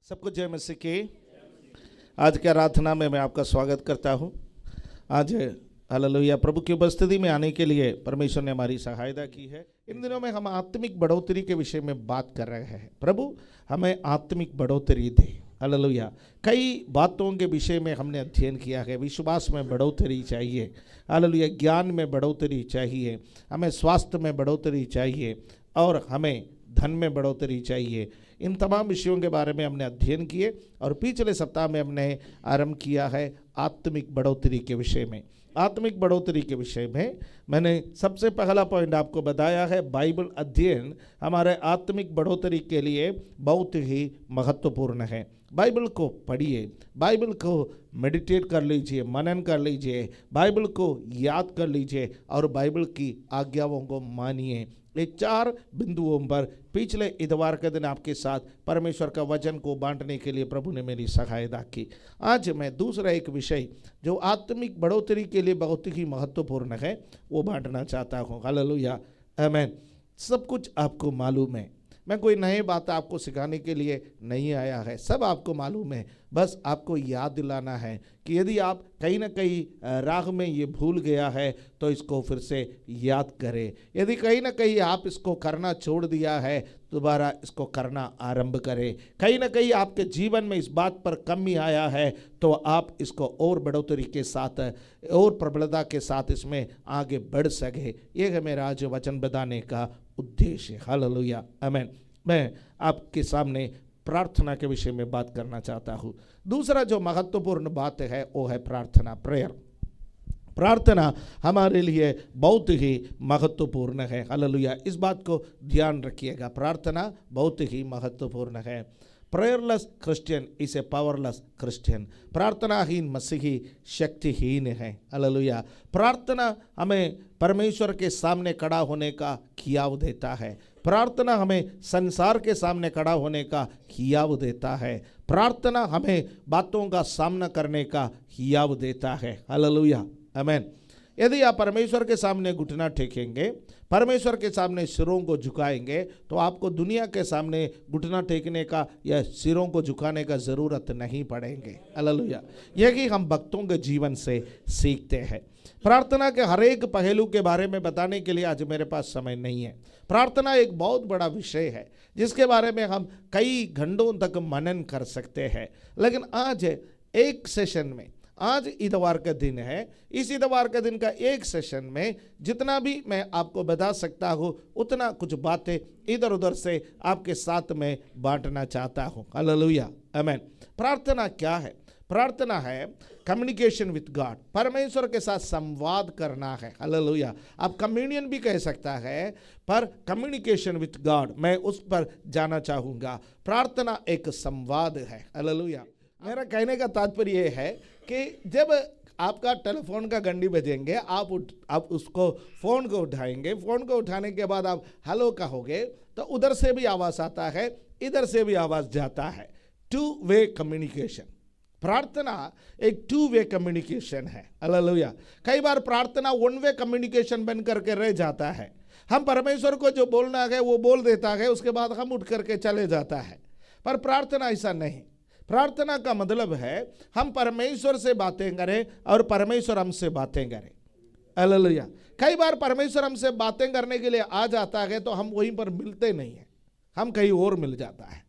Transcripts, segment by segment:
सबको जय मसीह की। आज के आराधना में मैं आपका स्वागत करता हूं। आज हालेलुया प्रभु की उपस्थिति में आने के लिए परमेश्वर ने हमारी सहायता की है। इन दिनों में हम आत्मिक बढ़ोतरी के विषय में बात कर रहे हैं। प्रभु हमें आत्मिक बढ़ोतरी दे। हालेलुया। कई बातों के विषय में हमने अध्ययन किया है। विश्वास में बढ़ोतरी चाहिए, हालेलुया। ज्ञान में बढ़ोतरी चाहिए, हमें स्वास्थ्य में बढ़ोतरी चाहिए और हमें धन में बढ़ोतरी चाहिए। इन तमाम विषयों के बारे में हमने अध्ययन किए और पिछले सप्ताह में हमने आरंभ किया है आत्मिक बढ़ोतरी के विषय में। आत्मिक बढ़ोतरी के विषय में मैंने सबसे पहला पॉइंट आपको बताया है, बाइबल अध्ययन हमारे आत्मिक बढ़ोतरी के लिए बहुत ही महत्वपूर्ण है। बाइबल को पढ़िए, बाइबल को मेडिटेट कर लीजिए, मनन कर लीजिए, बाइबल को याद कर लीजिए और बाइबल की आज्ञाओं को मानिए। ये 4 बिंदुओं पर पिछले इतवार के दिन आपके साथ परमेश्वर का वचन को बांटने के लिए प्रभु ने मेरी सहायता की। आज मैं दूसरा एक विषय जो आत्मिक बढ़ोतरी के लिए बहुत ही महत्वपूर्ण है वो बांटना चाहता हूँ। हालेलुया, आमीन। सब कुछ आपको मालूम है, मैं कोई नई बात आपको सिखाने के लिए नहीं आया है, सब आपको मालूम है। बस आपको याद दिलाना है कि यदि आप कहीं ना कहीं राह में ये भूल गया है तो इसको फिर से याद करें। यदि कहीं ना कहीं आप इसको करना छोड़ दिया है दोबारा इसको करना आरंभ करें। कहीं ना कहीं आपके जीवन में इस बात पर कमी आया है तो आप इसको और बढ़ोतरी के साथ और प्रबलता के साथ इसमें आगे बढ़ सके। ये है मेरा आज वचन बताने का उद्देश्य। हालेलुया, आमीन। मैं आपके सामने प्रार्थना के विषय में बात करना चाहता हूँ। दूसरा जो महत्वपूर्ण बात है वो है प्रार्थना, प्रेयर। प्रार्थना हमारे लिए बहुत ही महत्वपूर्ण है। हालेलुया, इस बात को ध्यान रखिएगा, प्रार्थना बहुत ही महत्वपूर्ण है। Prayerless Christian is a powerless Christian. प्रार्थनाहीन मसीही शक्तिहीन है। हालेलुया। प्रार्थना हमें परमेश्वर के सामने खड़ा होने का खियाव देता है। प्रार्थना हमें संसार के सामने खड़ा होने का हियाव देता है। प्रार्थना हमें बातों का सामना करने का हियाव देता है। हालेलुया, आमीन। यदि आप परमेश्वर के सामने घुटना टेकेंगे, परमेश्वर के सामने सिरों को झुकाएंगे तो आपको दुनिया के सामने घुटना टेकने का या सिरों को झुकाने का ज़रूरत नहीं पड़ेंगे। हालेलुया, यही हम भक्तों के जीवन से सीखते हैं। प्रार्थना के हर एक पहलू के बारे में बताने के लिए आज मेरे पास समय नहीं है। प्रार्थना एक बहुत बड़ा विषय है जिसके बारे में हम कई घंटों तक मनन कर सकते हैं, लेकिन आज एक सेशन में, आज इतवार का दिन है, इस इतवार के दिन का एक सेशन में जितना भी मैं आपको बता सकता हूँ उतना कुछ बातें इधर उधर से आपके साथ में बांटना चाहता हूँ। हालेलुया, आमीन। प्रार्थना क्या है? प्रार्थना है कम्युनिकेशन विथ गॉड, परमेश्वर के साथ संवाद करना है। हालेलुया। आप कम्युनियन भी कह सकता है पर कम्युनिकेशन विथ गॉड मैं उस पर जाना चाहूँगा। प्रार्थना एक संवाद है। हालेलुया। मेरा कहने का तात्पर्य ये है कि जब आपका टेलीफोन का घंटी बजेंगे आप उसको फ़ोन को उठाएंगे, फ़ोन को उठाने के बाद आप हेलो कहोगे तो उधर से भी आवाज़ आता है, इधर से भी आवाज़ जाता है। 2 वे कम्युनिकेशन। प्रार्थना एक 2 वे कम्युनिकेशन है। हालेलुया। कई बार प्रार्थना 1 वे कम्युनिकेशन बन करके रह जाता है। हम परमेश्वर को जो बोलना है वो बोल देता है, उसके बाद हम उठ करके चले जाता है। पर प्रार्थना ऐसा नहीं। प्रार्थना का मतलब है हम परमेश्वर से बातें करें और परमेश्वर हमसे बातें करें। हालेलुया। कई बार परमेश्वर हमसे बातें करने के लिए आ जाता है तो हम वहीं पर मिलते नहीं हैं, हम कहीं और मिल जाता है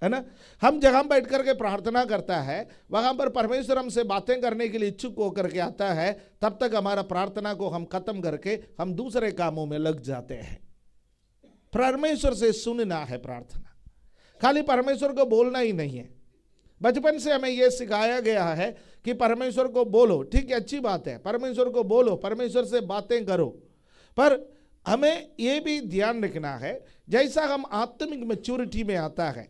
ना। हम जहाँ बैठ करके प्रार्थना करता है वहाँ पर परमेश्वर हमसे बातें करने के लिए इच्छुक होकर के आता है, तब तक हमारा प्रार्थना को हम खत्म करके हम दूसरे कामों में लग जाते हैं। परमेश्वर से सुनना है प्रार्थना, खाली परमेश्वर को बोलना ही नहीं है। बचपन से हमें यह सिखाया गया है कि परमेश्वर को बोलो, ठीक है, अच्छी बात है, परमेश्वर को बोलो, परमेश्वर से बातें करो, पर हमें यह भी ध्यान रखना है जैसा हम आत्मिक मैच्योरिटी में आता है,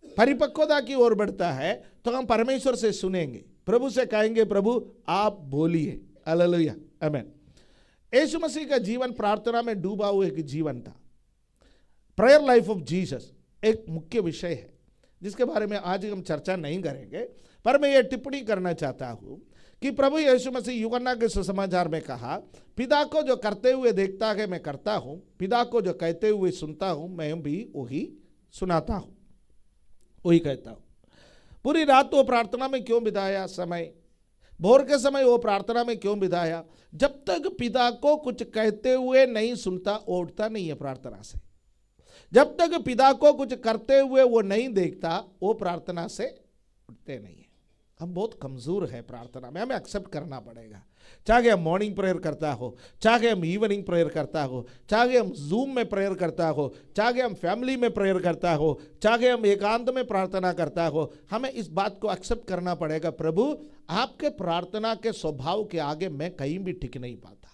परिपक्वता की ओर बढ़ता है तो हम परमेश्वर से सुनेंगे, प्रभु से कहेंगे प्रभु आप बोलिए। हालेलुया, आमीन। यीशु मसीह का जीवन प्रार्थना में डूबा हुआ एक जीवन था। प्रेयर लाइफ ऑफ जीसस एक मुख्य विषय है जिसके बारे में आज हम चर्चा नहीं करेंगे, पर मैं ये टिप्पणी करना चाहता हूँ कि प्रभु यीशु मसीह यूहन्ना के सुसमाचार में कहा, पिता को जो करते हुए देखता है मैं करता हूँ, पिता को जो कहते हुए सुनता हूँ मैं भी वही सुनाता हूँ। वही कहता हूं, पूरी रात वो प्रार्थना में क्यों बिताया समय, भोर के समय वो प्रार्थना में क्यों बिताया? जब तक पिता को कुछ कहते हुए नहीं सुनता, वो उठता नहीं है प्रार्थना से। जब तक पिता को कुछ करते हुए वो नहीं देखता, वो प्रार्थना से उठते नहीं है। हम बहुत कमजोर है प्रार्थना में, हमें एक्सेप्ट करना पड़ेगा। चाहे हम मॉर्निंग प्रेयर करता हो, चाहे हम इवनिंग प्रेयर करता हो, चाहे हम जूम में प्रेयर करता हो, चाहे हम फैमिली में प्रेयर करता हो, चाहे हम एकांत में प्रार्थना करता हो, हमें इस बात को एक्सेप्ट करना पड़ेगा, प्रभु आपके प्रार्थना के स्वभाव के आगे मैं कहीं भी टिक नहीं पाता,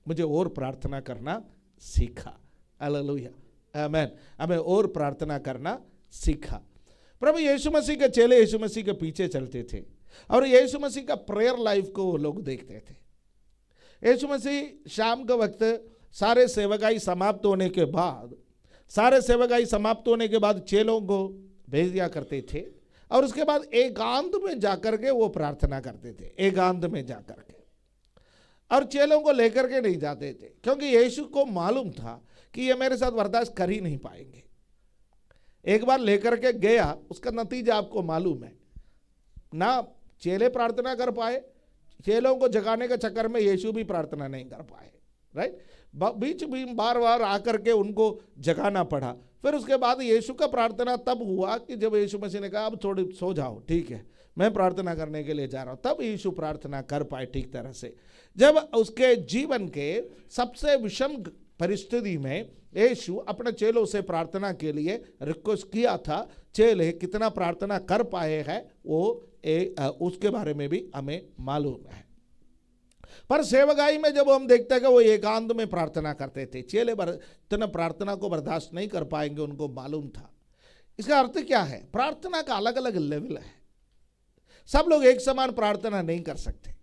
मुझे और प्रार्थना करना सीखा। हालेलुया, आमेन। हमें और प्रार्थना करना सीखा। प्रभु यीशु मसीह के चेले यीशु मसीह के पीछे चलते थे और यीशु मसीह का प्रेयर लाइफ को वो लोग देखते थे। यीशु मसीह शाम के वक्त सारे सेवकाई समाप्त होने के बाद चेलों को भेज दिया करते थे और उसके बाद एकांत में जाकर के वो प्रार्थना करते थे, एकांत में जाकर के, और चेलों को लेकर के नहीं जाते थे, क्योंकि यीशु को मालूम था कि ये मेरे साथ बर्दाश्त कर ही नहीं पाएंगे। एक बार लेकर के गया, उसका नतीजा आपको मालूम है ना, चेले प्रार्थना कर पाए, चेलों को जगाने के चक्कर में यीशु भी प्रार्थना नहीं कर पाए, राइट। बीच में बार बार आकर के उनको जगाना पड़ा। फिर उसके बाद यीशु का प्रार्थना तब हुआ कि जब यीशु मसीह ने कहा अब थोड़ी सो जाओ, ठीक है मैं प्रार्थना करने के लिए जा रहा हूँ, तब यीशु प्रार्थना कर पाए ठीक तरह से। जब उसके जीवन के सबसे विषम परिस्थिति में यीशु अपने चेलों से प्रार्थना के लिए रिक्वेस्ट किया था, चेले कितना प्रार्थना कर पाए हैं वो उसके बारे में भी हमें मालूम है। पर सेवकाई में जब हम देखते हैं कि वो एकांत में प्रार्थना करते थे, चेले इतना प्रार्थना को बर्दाश्त नहीं कर पाएंगे, उनको मालूम था। इसका अर्थ क्या है? प्रार्थना का अलग अलग लेवल है, सब लोग एक समान प्रार्थना नहीं कर सकते।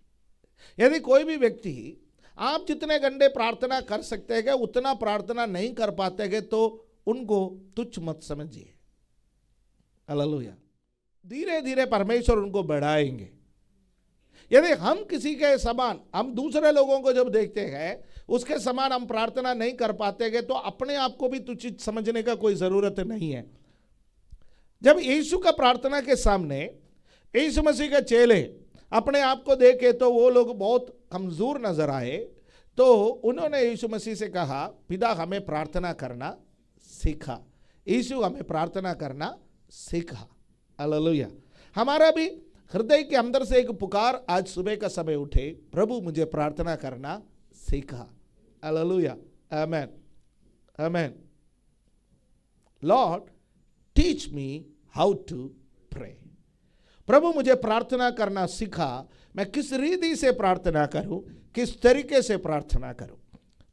यदि कोई भी व्यक्ति आप जितने घंटे प्रार्थना कर सकते हैं उतना प्रार्थना नहीं कर पाते हैं तो उनको तुच्छ मत समझिए। हालेलुया। धीरे धीरे परमेश्वर उनको बढ़ाएंगे। यदि हम किसी के समान, हम दूसरे लोगों को जब देखते हैं उसके समान हम प्रार्थना नहीं कर पाते हैं तो अपने आप को भी तुच्छ समझने का कोई जरूरत नहीं है। जब यीशु का प्रार्थना के सामने यीशु मसीह के चेले अपने आप को देखे तो वो लोग बहुत कमजोर नजर आए, तो उन्होंने यीशु मसीह से कहा, पिता हमें प्रार्थना करना सीखा। यीशु हमें प्रार्थना करना सीखा। हालेलुया। हमारा भी हृदय के अंदर से एक पुकार आज सुबह का समय उठे, प्रभु मुझे प्रार्थना करना सीखा। Hallelujah, amen, amen. Lord teach me how to pray. प्रभु मुझे प्रार्थना करना सिखा, मैं किस रीति से प्रार्थना करूं, किस तरीके से प्रार्थना करूं।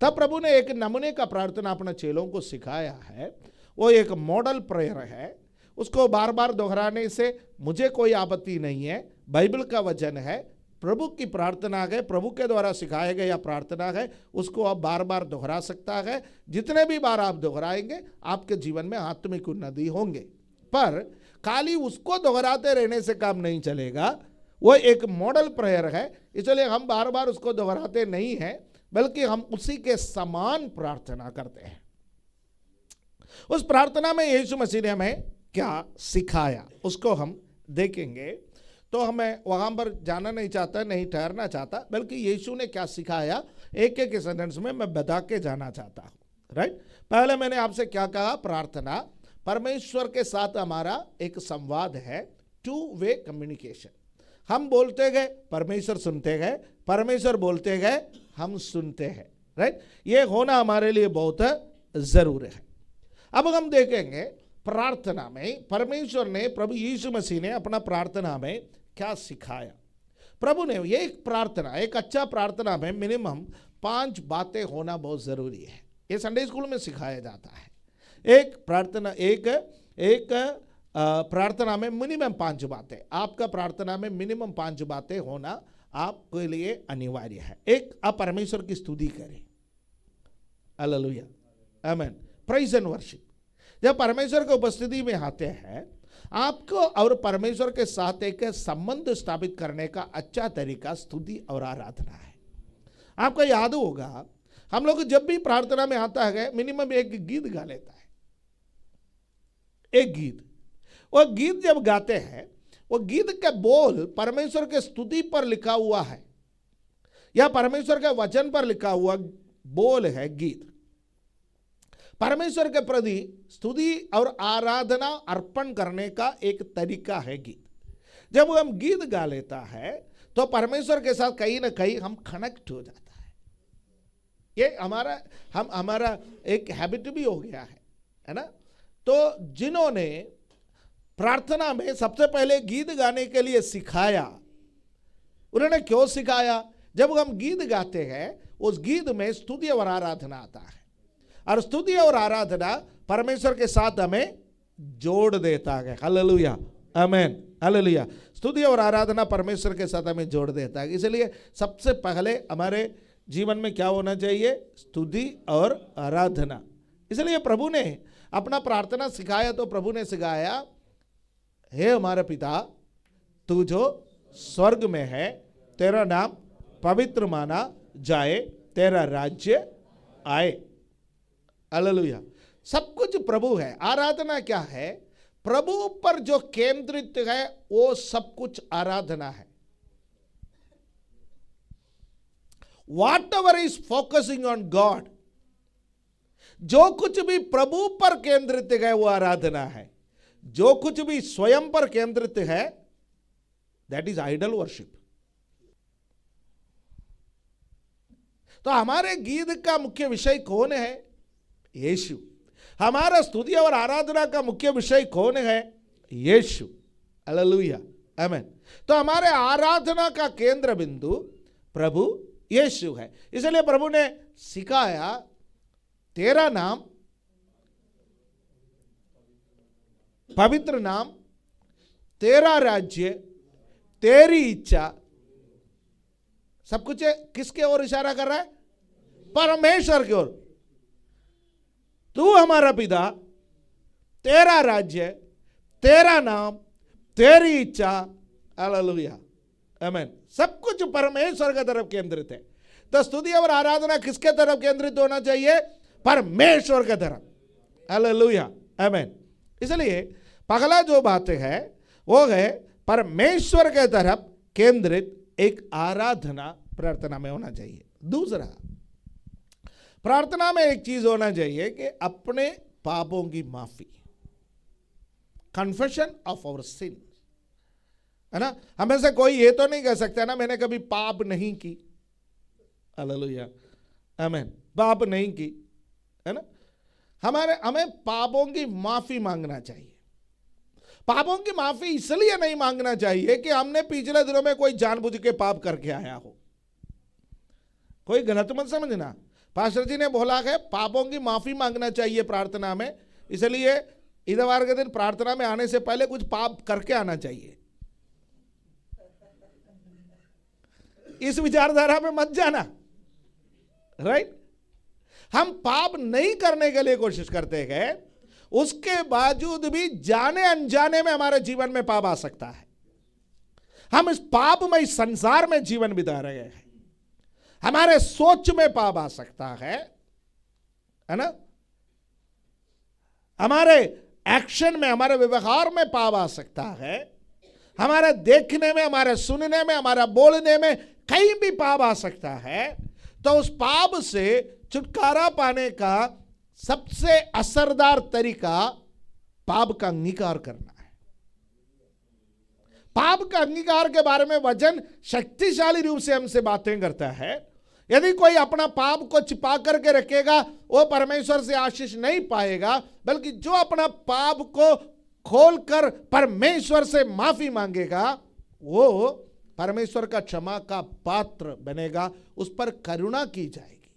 तब प्रभु ने एक नमूने का प्रार्थना अपने चेलों को सिखाया है, वो एक मॉडल प्रेयर है। उसको बार बार दोहराने से मुझे कोई आपत्ति नहीं है, बाइबल का वचन है, प्रभु की प्रार्थना है, प्रभु के द्वारा सिखाया गया प्रार्थना है, उसको आप बार बार दोहरा सकता है। जितने भी बार आप दोहराएंगे आपके जीवन में आत्मिक उन्नति होंगे। पर खाली उसको दोहराते रहने से काम नहीं चलेगा, वो एक मॉडल प्रेयर है, इसलिए हम बार बार उसको दोहराते नहीं हैं, बल्कि हम उसी के समान प्रार्थना करते हैं। उस प्रार्थना में यीशु मसीह ने हमें क्या सिखाया उसको हम देखेंगे। तो हमें वहाँ पर जाना नहीं चाहता, नहीं ठहरना चाहता, बल्कि यीशु ने क्या सिखाया एक एक सेंटेंस में मैं बता के जाना चाहता हूँ, राइट। पहले मैंने आपसे क्या कहा, प्रार्थना परमेश्वर के साथ हमारा एक संवाद है, टू वे कम्युनिकेशन। हम बोलते गए, परमेश्वर सुनते गए, परमेश्वर बोलते गए, हम सुनते हैं, राइट। ये होना हमारे लिए बहुत जरूरी है। अब हम देखेंगे प्रार्थना में परमेश्वर ने, प्रभु यीशु मसीह ने अपना प्रार्थना में क्या सिखाया। प्रभु ने एक प्रार्थना, एक अच्छा प्रार्थना में मिनिमम 5 बातें होना बहुत जरूरी है। ये संडे स्कूल में सिखाया जाता है। एक प्रार्थना में मिनिमम 5 बातें, आपका प्रार्थना में मिनिमम 5 बातें होना आपके लिए अनिवार्य है। एक, आप परमेश्वर की स्तुति करें, hallelujah, amen, praise and worship. जब परमेश्वर की उपस्थिति में आते हैं, आपको और परमेश्वर के साथ एक संबंध स्थापित करने का अच्छा तरीका स्तुति और आराधना है। आपको याद होगा, हम लोग जब भी प्रार्थना में आता है मिनिमम एक गीत गा लेता है, एक गीत। वो गीत जब गाते हैं, वो गीत के बोल परमेश्वर के स्तुति पर लिखा हुआ है या परमेश्वर के वचन पर लिखा हुआ बोल है गीत। परमेश्वर के प्रति स्तुति और आराधना अर्पण करने का एक तरीका है गीत। जब हम गीत गा लेता है तो परमेश्वर के साथ कहीं ना कहीं हम कनेक्ट हो जाता है। ये हमारा एक हैबिट भी हो गया है ना। तो जिन्होंने प्रार्थना में सबसे पहले गीत गाने के लिए सिखाया, उन्होंने क्यों सिखाया? जब हम गीत गाते हैं उस गीत में स्तुति और आराधना आता है, और स्तुति और आराधना परमेश्वर के साथ हमें जोड़ देता है। Hallelujah, amen, hallelujah. स्तुति और आराधना परमेश्वर के साथ हमें जोड़ देता है। इसलिए सबसे पहले हमारे जीवन में क्या होना चाहिए? स्तुति और आराधना। इसलिए प्रभु ने अपना प्रार्थना सिखाया, तो प्रभु ने सिखाया, हे हमारे पिता, तू जो स्वर्ग में है, तेरा नाम पवित्र माना जाए, तेरा राज्य आए। हालेलुया। सब कुछ प्रभु है। आराधना क्या है? प्रभु पर जो केंद्रित है वो सब कुछ आराधना है। Whatever is focusing on God, जो कुछ भी प्रभु पर केंद्रित है वो आराधना है। जो कुछ भी स्वयं पर केंद्रित है, दैट इज आइडल वर्शिप। तो हमारे गीत का मुख्य विषय कौन है? यीशु। हमारा स्तुति और आराधना का मुख्य विषय कौन है? यीशु। हालेलुया, आमीन। तो हमारे आराधना का केंद्र बिंदु प्रभु यीशु है। इसलिए प्रभु ने सिखाया, तेरा नाम पवित्र नाम, तेरा राज्य, तेरी इच्छा। सब कुछ किसके ओर इशारा कर रहा है? परमेश्वर की ओर। तू हमारा पिता, तेरा राज्य, तेरा नाम, तेरी इच्छा। हालेलुया, आमीन। सब कुछ परमेश्वर की तरफ केंद्रित है। तो स्तुति और आराधना किसके तरफ केंद्रित होना चाहिए? परमेश्वर की तरफ। हालेलुया, आमीन। इसलिए पहला जो बात है वो है परमेश्वर के तरफ केंद्रित एक आराधना प्रार्थना में होना चाहिए। दूसरा, प्रार्थना में एक चीज होना चाहिए कि अपने पापों की माफी, कन्फेशन ऑफ आवर सिन, है ना। हमें से कोई ये तो नहीं कह सकता ना मैंने कभी पाप नहीं की। हालेलुया, आमीन। पाप नहीं की, है ना। हमें पापों की माफी मांगना चाहिए। पापों की माफी इसलिए नहीं मांगना चाहिए कि हमने पिछले दिनों में कोई जानबूझ के पाप करके आया हो। कोई गलत मत समझना। पास्टर जी ने बोला है पापों की माफी मांगना चाहिए प्रार्थना में, इसलिए इतवार के दिन प्रार्थना में आने से पहले कुछ पाप करके आना चाहिए। इस विचारधारा में मत जाना, राइट। हम पाप नहीं करने के लिए कोशिश करते हैं, उसके बावजूद भी जाने अनजाने में हमारे जीवन में पाप आ सकता है। हम इस पापमय संसार में जीवन बिता रहे हैं। हमारे सोच में पाप आ सकता है ना। हमारे एक्शन में, हमारे व्यवहार में पाप आ सकता है। हमारे देखने में, हमारे सुनने में, हमारा बोलने में कहीं भी पाप आ सकता है। तो उस पाप से छुटकारा पाने का सबसे असरदार तरीका पाप का अंगीकार करना है। पाप का अंगीकार के बारे में वचन शक्तिशाली रूप से हमसे बातें करता है। यदि कोई अपना पाप को छिपा करके रखेगा वो परमेश्वर से आशीष नहीं पाएगा, बल्कि जो अपना पाप को खोलकर परमेश्वर से माफी मांगेगा वो परमेश्वर का क्षमा का पात्र बनेगा, उस पर करुणा की जाएगी।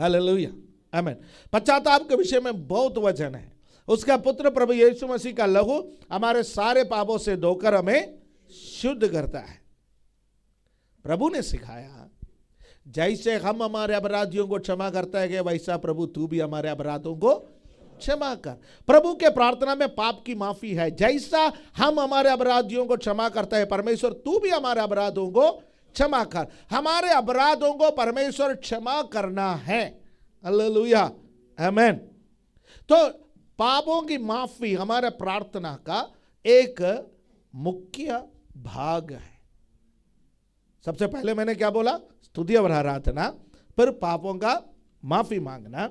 हालेलुया, आमीन। पश्चाताप के विषय में बहुत वचन है। उसका पुत्र प्रभु यीशु मसीह का लहू हमारे सारे पापों से धोकर हमें शुद्ध करता है। प्रभु ने सिखाया जैसे हम हमारे अपराधियों को क्षमा करता है कि वैसा प्रभु तू भी हमारे अपराधों को क्षमा कर। प्रभु के प्रार्थना में पाप की माफी है। जैसा हम हमारे अपराधियों को क्षमा करता है परमेश्वर, तू भी हमारे अपराधों को क्षमा कर। हमारे अपराधों को परमेश्वर क्षमा करना है। हालेलुया, आमीन। तो पापों की माफी हमारे प्रार्थना का एक मुख्य भाग है। सबसे पहले मैंने क्या बोला? स्तुति और आराधना, फिर पापों का माफी मांगना।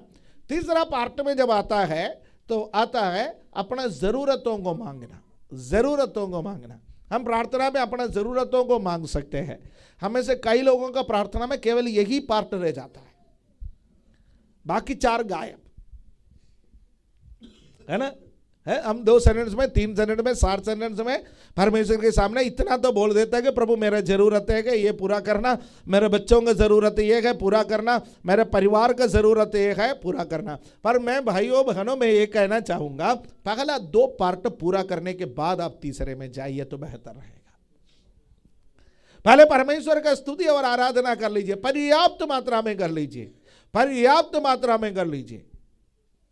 तीसरा पार्ट में जब आता है तो आता है अपना जरूरतों को मांगना। जरूरतों को मांगना, हम प्रार्थना में अपना जरूरतों को मांग सकते हैं। हमें से कई लोगों का प्रार्थना में केवल यही पार्ट रह जाता है, बाकी 4 गायब है ना। है हम 2 सेंटेंस में, 3 सेंटेंस में, 4 सेंटेंस में परमेश्वर के सामने इतना तो बोल देता है कि प्रभु मेरा जरूरत है कि ये पूरा करना, मेरे बच्चों का जरूरत ये है पूरा करना, मेरे परिवार का जरूरत ये है पूरा करना। पर मैं भाइयों बहनों में ये कहना चाहूंगा, पहला 2 पार्ट पूरा करने के बाद आप तीसरे में जाइए तो बेहतर रहेगा। पहले परमेश्वर का स्तुति और आराधना कर लीजिए, पर्याप्त मात्रा में कर लीजिए, पर्याप्त मात्रा में कर लीजिए।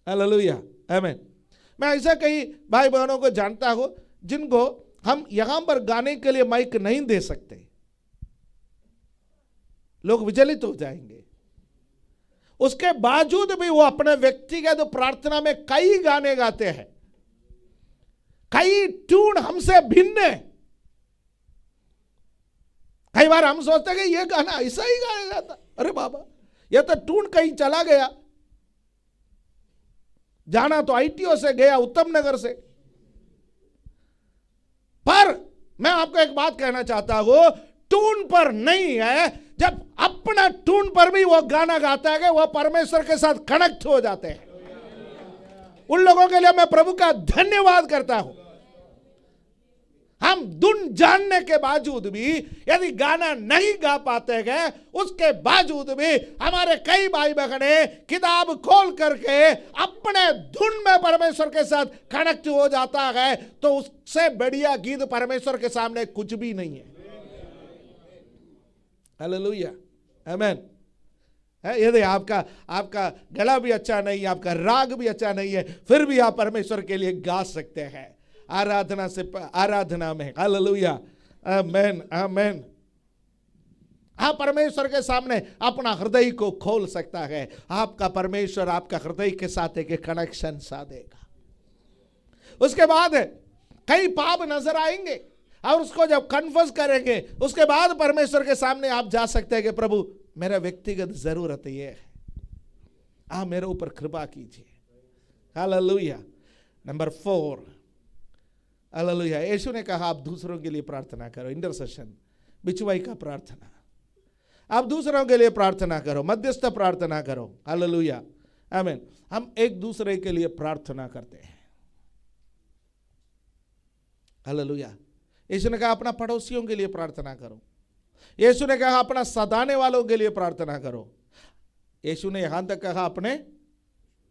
हालेलुया, आमीन। मैं ऐसा कई भाई बहनों को जानता हूं जिनको हम यहां पर गाने के लिए माइक नहीं दे सकते, लोग विचलित हो जाएंगे। उसके बावजूद भी वो अपने व्यक्तिगत प्रार्थना में कई गाने गाते हैं, कई ट्यून हमसे भिन्न है। कई बार हम सोचते हैं कि ये गाना ऐसा ही गाया जाता, अरे बाबा ये तो ट्यून कहीं चला गया, जाना तो आईटीओ से गया उत्तम नगर से। पर मैं आपको एक बात कहना चाहता हूं, टून पर नहीं है। जब अपना टून पर भी वो गाना गाता है वो परमेश्वर के साथ कनेक्ट हो जाते हैं। उन लोगों के लिए मैं प्रभु का धन्यवाद करता हूं। हम धुन जानने के बावजूद भी यदि गाना नहीं गा पाते गए, उसके बावजूद भी हमारे कई भाई बहने किताब खोल करके अपने धुन में परमेश्वर के साथ कनेक्ट हो जाता है, तो उससे बढ़िया गीत परमेश्वर के सामने कुछ भी नहीं है। हालेलुया, आमीन। यदि आपका गला भी अच्छा नहीं, आपका राग भी अच्छा नहीं है, फिर भी आप परमेश्वर के लिए गा सकते हैं आराधना में। हालेलुया, आमीन, आमीन। आप परमेश्वर के सामने अपना हृदय को खोल सकता है, आपका परमेश्वर आपका हृदय के साथ एक कनेक्शन साधेगा। उसके बाद कई पाप नजर आएंगे और उसको जब कन्फेस करेंगे, उसके बाद परमेश्वर के सामने आप जा सकते हैं कि प्रभु मेरा व्यक्तिगत जरूरत ये है, आप मेरे ऊपर कृपा कीजिए। हालेलुया। Number 4, hallelujah. यीशु ने कहा आप दूसरों के लिए प्रार्थना करो, इंटरसेशन, बिचवाई का प्रार्थना। आप दूसरों के लिए प्रार्थना करो, मध्यस्थ प्रार्थना करो। हालेलुया, आमीन। हम एक दूसरे के लिए प्रार्थना करते हैं। हालेलुया। यीशु ने कहा अपना पड़ोसियों के लिए प्रार्थना करो। यीशु ने कहा अपना सताने वालों के लिए प्रार्थना करो। यीशु ने यहां तक कहा अपने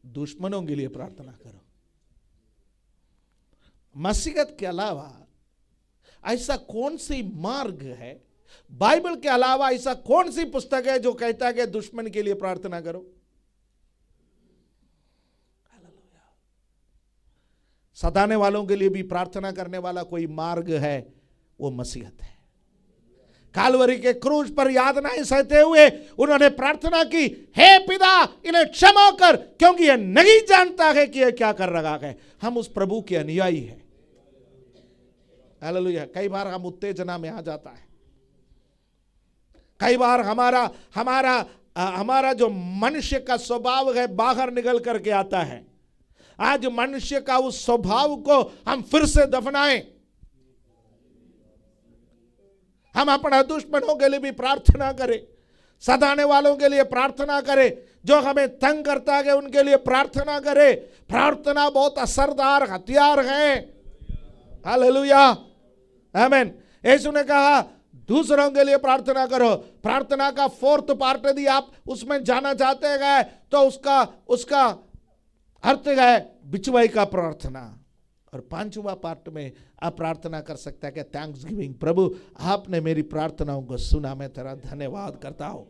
दुश्मनों के लिए प्रार्थना करो। मसीहत के अलावा ऐसा कौन सी मार्ग है, बाइबल के अलावा ऐसा कौन सी पुस्तक है जो कहता है कि दुश्मन के लिए प्रार्थना करो? सताने वालों के लिए भी प्रार्थना करने वाला कोई मार्ग है, वो मसीहत है। कालवरी के क्रूज पर यातनाएं सहते हुए उन्होंने प्रार्थना की, हे पिता इन्हें क्षमा कर, क्योंकि यह नहीं जानता है कि यह क्या कर रहा है। हम उस प्रभु के अनुयायी हैं। हालेलुया। कई बार हम उत्तेजना में आ जाता है, कई बार हमारा जो मनुष्य का स्वभाव है बाहर निकल करके आता है। आज मनुष्य का उस स्वभाव को हम फिर से दफनाएं। हम अपने दुश्मनों के लिए भी प्रार्थना करें, सताने वालों के लिए प्रार्थना करें, जो हमें तंग करता है उनके लिए प्रार्थना करें। प्रार्थना बहुत असरदार हथियार है। हालेलुया, आमीन। यीशु ने कहा दूसरों के लिए प्रार्थना करो। प्रार्थना का 4th पार्ट यदि आप उसमें जाना चाहते हैं तो उसका अर्थ है बिचवाई का प्रार्थना। और 5वां पार्ट में आप प्रार्थना कर सकते हैं कि थैंक्स गिविंग, प्रभु आपने मेरी प्रार्थनाओं को सुना, मैं तेरा धन्यवाद करता हूं।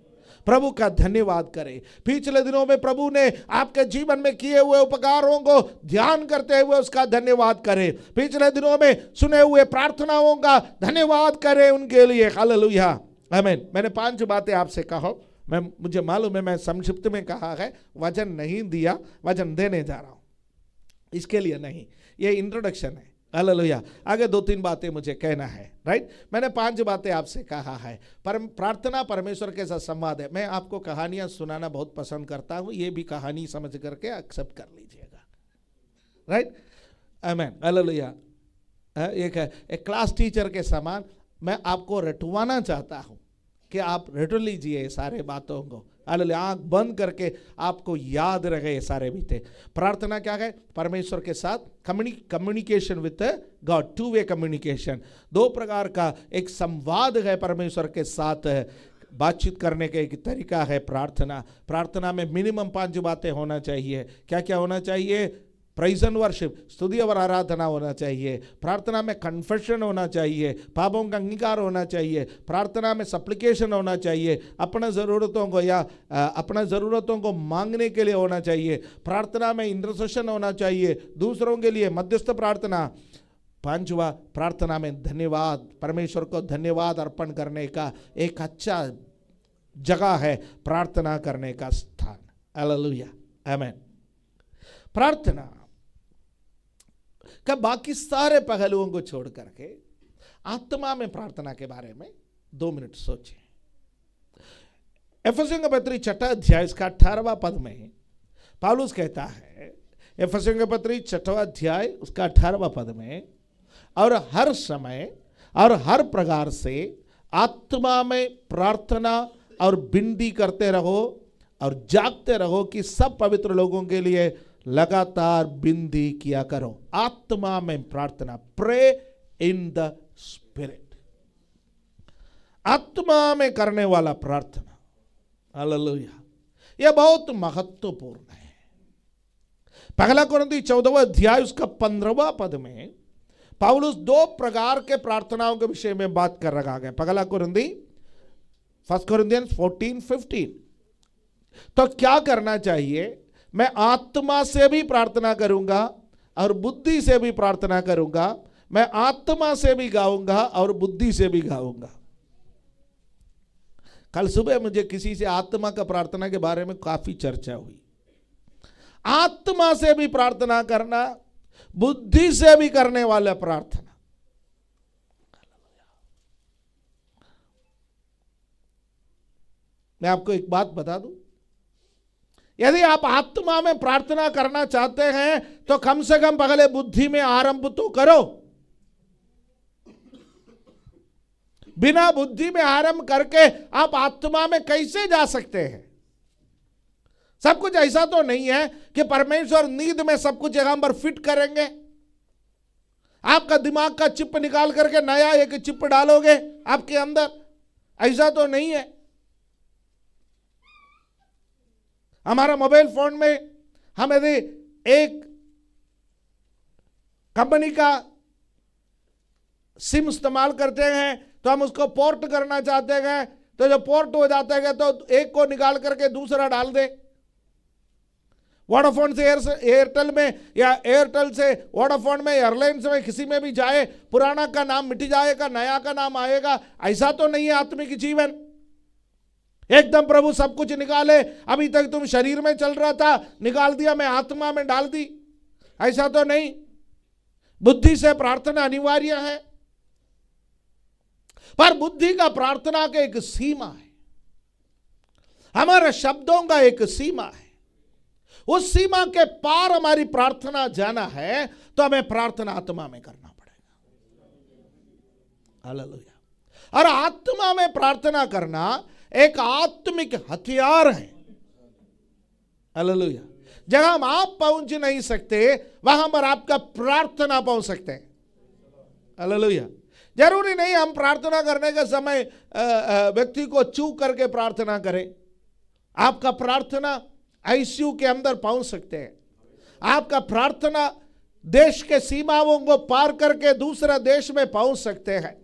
प्रभु का धन्यवाद करें। पिछले दिनों में प्रभु ने आपके जीवन में किए हुए उपकारों को ध्यान करते हुए उसका धन्यवाद करें। पिछले दिनों में सुने हुए प्रार्थनाओं का धन्यवाद करें उनके लिए। हालेलुया, आमीन। मैंने 5 बातें आपसे कहा, मुझे मालूम है मैं संक्षिप्त में कहा है, वचन नहीं दिया, वचन देने जा रहा हूं। इसके लिए नहीं, ये इंट्रोडक्शन है। हालेलुया। आगे 2-3 बातें मुझे कहना है, राइट। मैंने 5 बातें आपसे कहा है। प्रार्थना परमेश्वर के साथ संवाद है। मैं आपको कहानियां सुनाना बहुत पसंद करता हूं, ये भी कहानी समझ करके एक्सेप्ट कर लीजिएगा, राइट। आमीन, हालेलुया। एक क्लास टीचर के समान मैं आपको रटवाना चाहता हूं कि आप रट लीजिए सारे बातों को। हालेलुया। आंख बंद करके आपको याद रहे सारे बीते। प्रार्थना क्या है? परमेश्वर के साथ communication with God, 2 way communication. 2 प्रकार का एक संवाद है परमेश्वर के साथ बातचीत करने का एक तरीका है प्रार्थना। प्रार्थना में मिनिमम 5 बातें होना चाहिए। क्या क्या होना चाहिए? प्राइज एंड वर्शिप, स्तुति और आराधना होना चाहिए। प्रार्थना में कन्फेशन होना चाहिए, पापों का अंगीकार होना चाहिए। प्रार्थना में सप्लिकेशन होना चाहिए, अपने ज़रूरतों को या अपने ज़रूरतों को मांगने के लिए होना चाहिए। प्रार्थना में इंटरसेशन होना चाहिए, दूसरों के लिए मध्यस्थ प्रार्थना। 5वां, प्रार्थना में धन्यवाद, परमेश्वर को धन्यवाद अर्पण करने का एक अच्छा जगह है प्रार्थना करने का स्थान। हालेलुया, आमीन। प्रार्थना का बाकी सारे पहलुओं को छोड़ करके आत्मा में प्रार्थना के बारे में 2 मिनट सोचें। एफेसियों का पत्री 6 अध्याय इसका 18वां पद में पौलुस कहता है, एफेसियों का पत्री 6 अध्याय उसका 18वां पद में, और हर समय और हर प्रकार से आत्मा में प्रार्थना और विनती करते रहो और जागते रहो कि सब पवित्र लोगों के लिए लगातार विनती किया करो। आत्मा में प्रार्थना, प्रे इन द स्पिरिट, आत्मा में करने वाला प्रार्थना। हालेलुया, यह बहुत महत्वपूर्ण है। पहला कुरिन्थी 14वां अध्याय उसका 15वां पद में पौलुस 2 प्रकार के प्रार्थनाओं के विषय में बात कर रखा है। पहला कुरिन्थी 1 Corinthians 14:15। तो क्या करना चाहिए? मैं आत्मा से भी प्रार्थना करूंगा और बुद्धि से भी प्रार्थना करूंगा। मैं आत्मा से भी गाऊंगा और बुद्धि से भी गाऊंगा। कल सुबह मुझे किसी से आत्मा का प्रार्थना के बारे में काफी चर्चा हुई। आत्मा से भी प्रार्थना करना, बुद्धि से भी करने वाला प्रार्थना। मैं आपको एक बात बता दूं, यदि आप आत्मा में प्रार्थना करना चाहते हैं तो कम से कम पहले बुद्धि में आरंभ तो करो। बिना बुद्धि में आरंभ करके आप आत्मा में कैसे जा सकते हैं? सब कुछ ऐसा तो नहीं है कि परमेश्वर नींद में सब कुछ जगह पर फिट करेंगे। आपका दिमाग का चिप निकाल करके नया एक चिप डालोगे आपके अंदर, ऐसा तो नहीं है। हमारा मोबाइल फोन में हम यदि एक कंपनी का सिम इस्तेमाल करते हैं तो हम उसको पोर्ट करना चाहते हैं, तो जब पोर्ट हो जाता है तो एक को निकाल करके दूसरा डाल दे। वोडाफोन से एयरटेल में या एयरटेल से वोडाफोन में, एयरलाइंस में, किसी में भी जाए, पुराना का नाम मिट जाएगा, नया का नाम आएगा। ऐसा तो नहीं है आत्मिक जीवन। एकदम प्रभु सब कुछ निकाले, अभी तक तुम शरीर में चल रहा था, निकाल दिया, मैं आत्मा में डाल दी, ऐसा तो नहीं। बुद्धि से प्रार्थना अनिवार्य है, पर बुद्धि का प्रार्थना का एक सीमा है, हमारे शब्दों का एक सीमा है। उस सीमा के पार हमारी प्रार्थना जाना है तो हमें प्रार्थना आत्मा में करना पड़ेगा। हालेलुया। और आत्मा में प्रार्थना करना एक आत्मिक हथियार है। हालेलुया। जहां आप पहुंच नहीं सकते वहां पर आपका प्रार्थना पहुंच सकते हैं। हालेलुया। जरूरी नहीं हम प्रार्थना करने के समय व्यक्ति को चूक करके प्रार्थना करें। आपका प्रार्थना आईसीयू के अंदर पहुंच सकते हैं। आपका प्रार्थना देश के सीमाओं को पार करके दूसरा देश में पहुंच सकते हैं।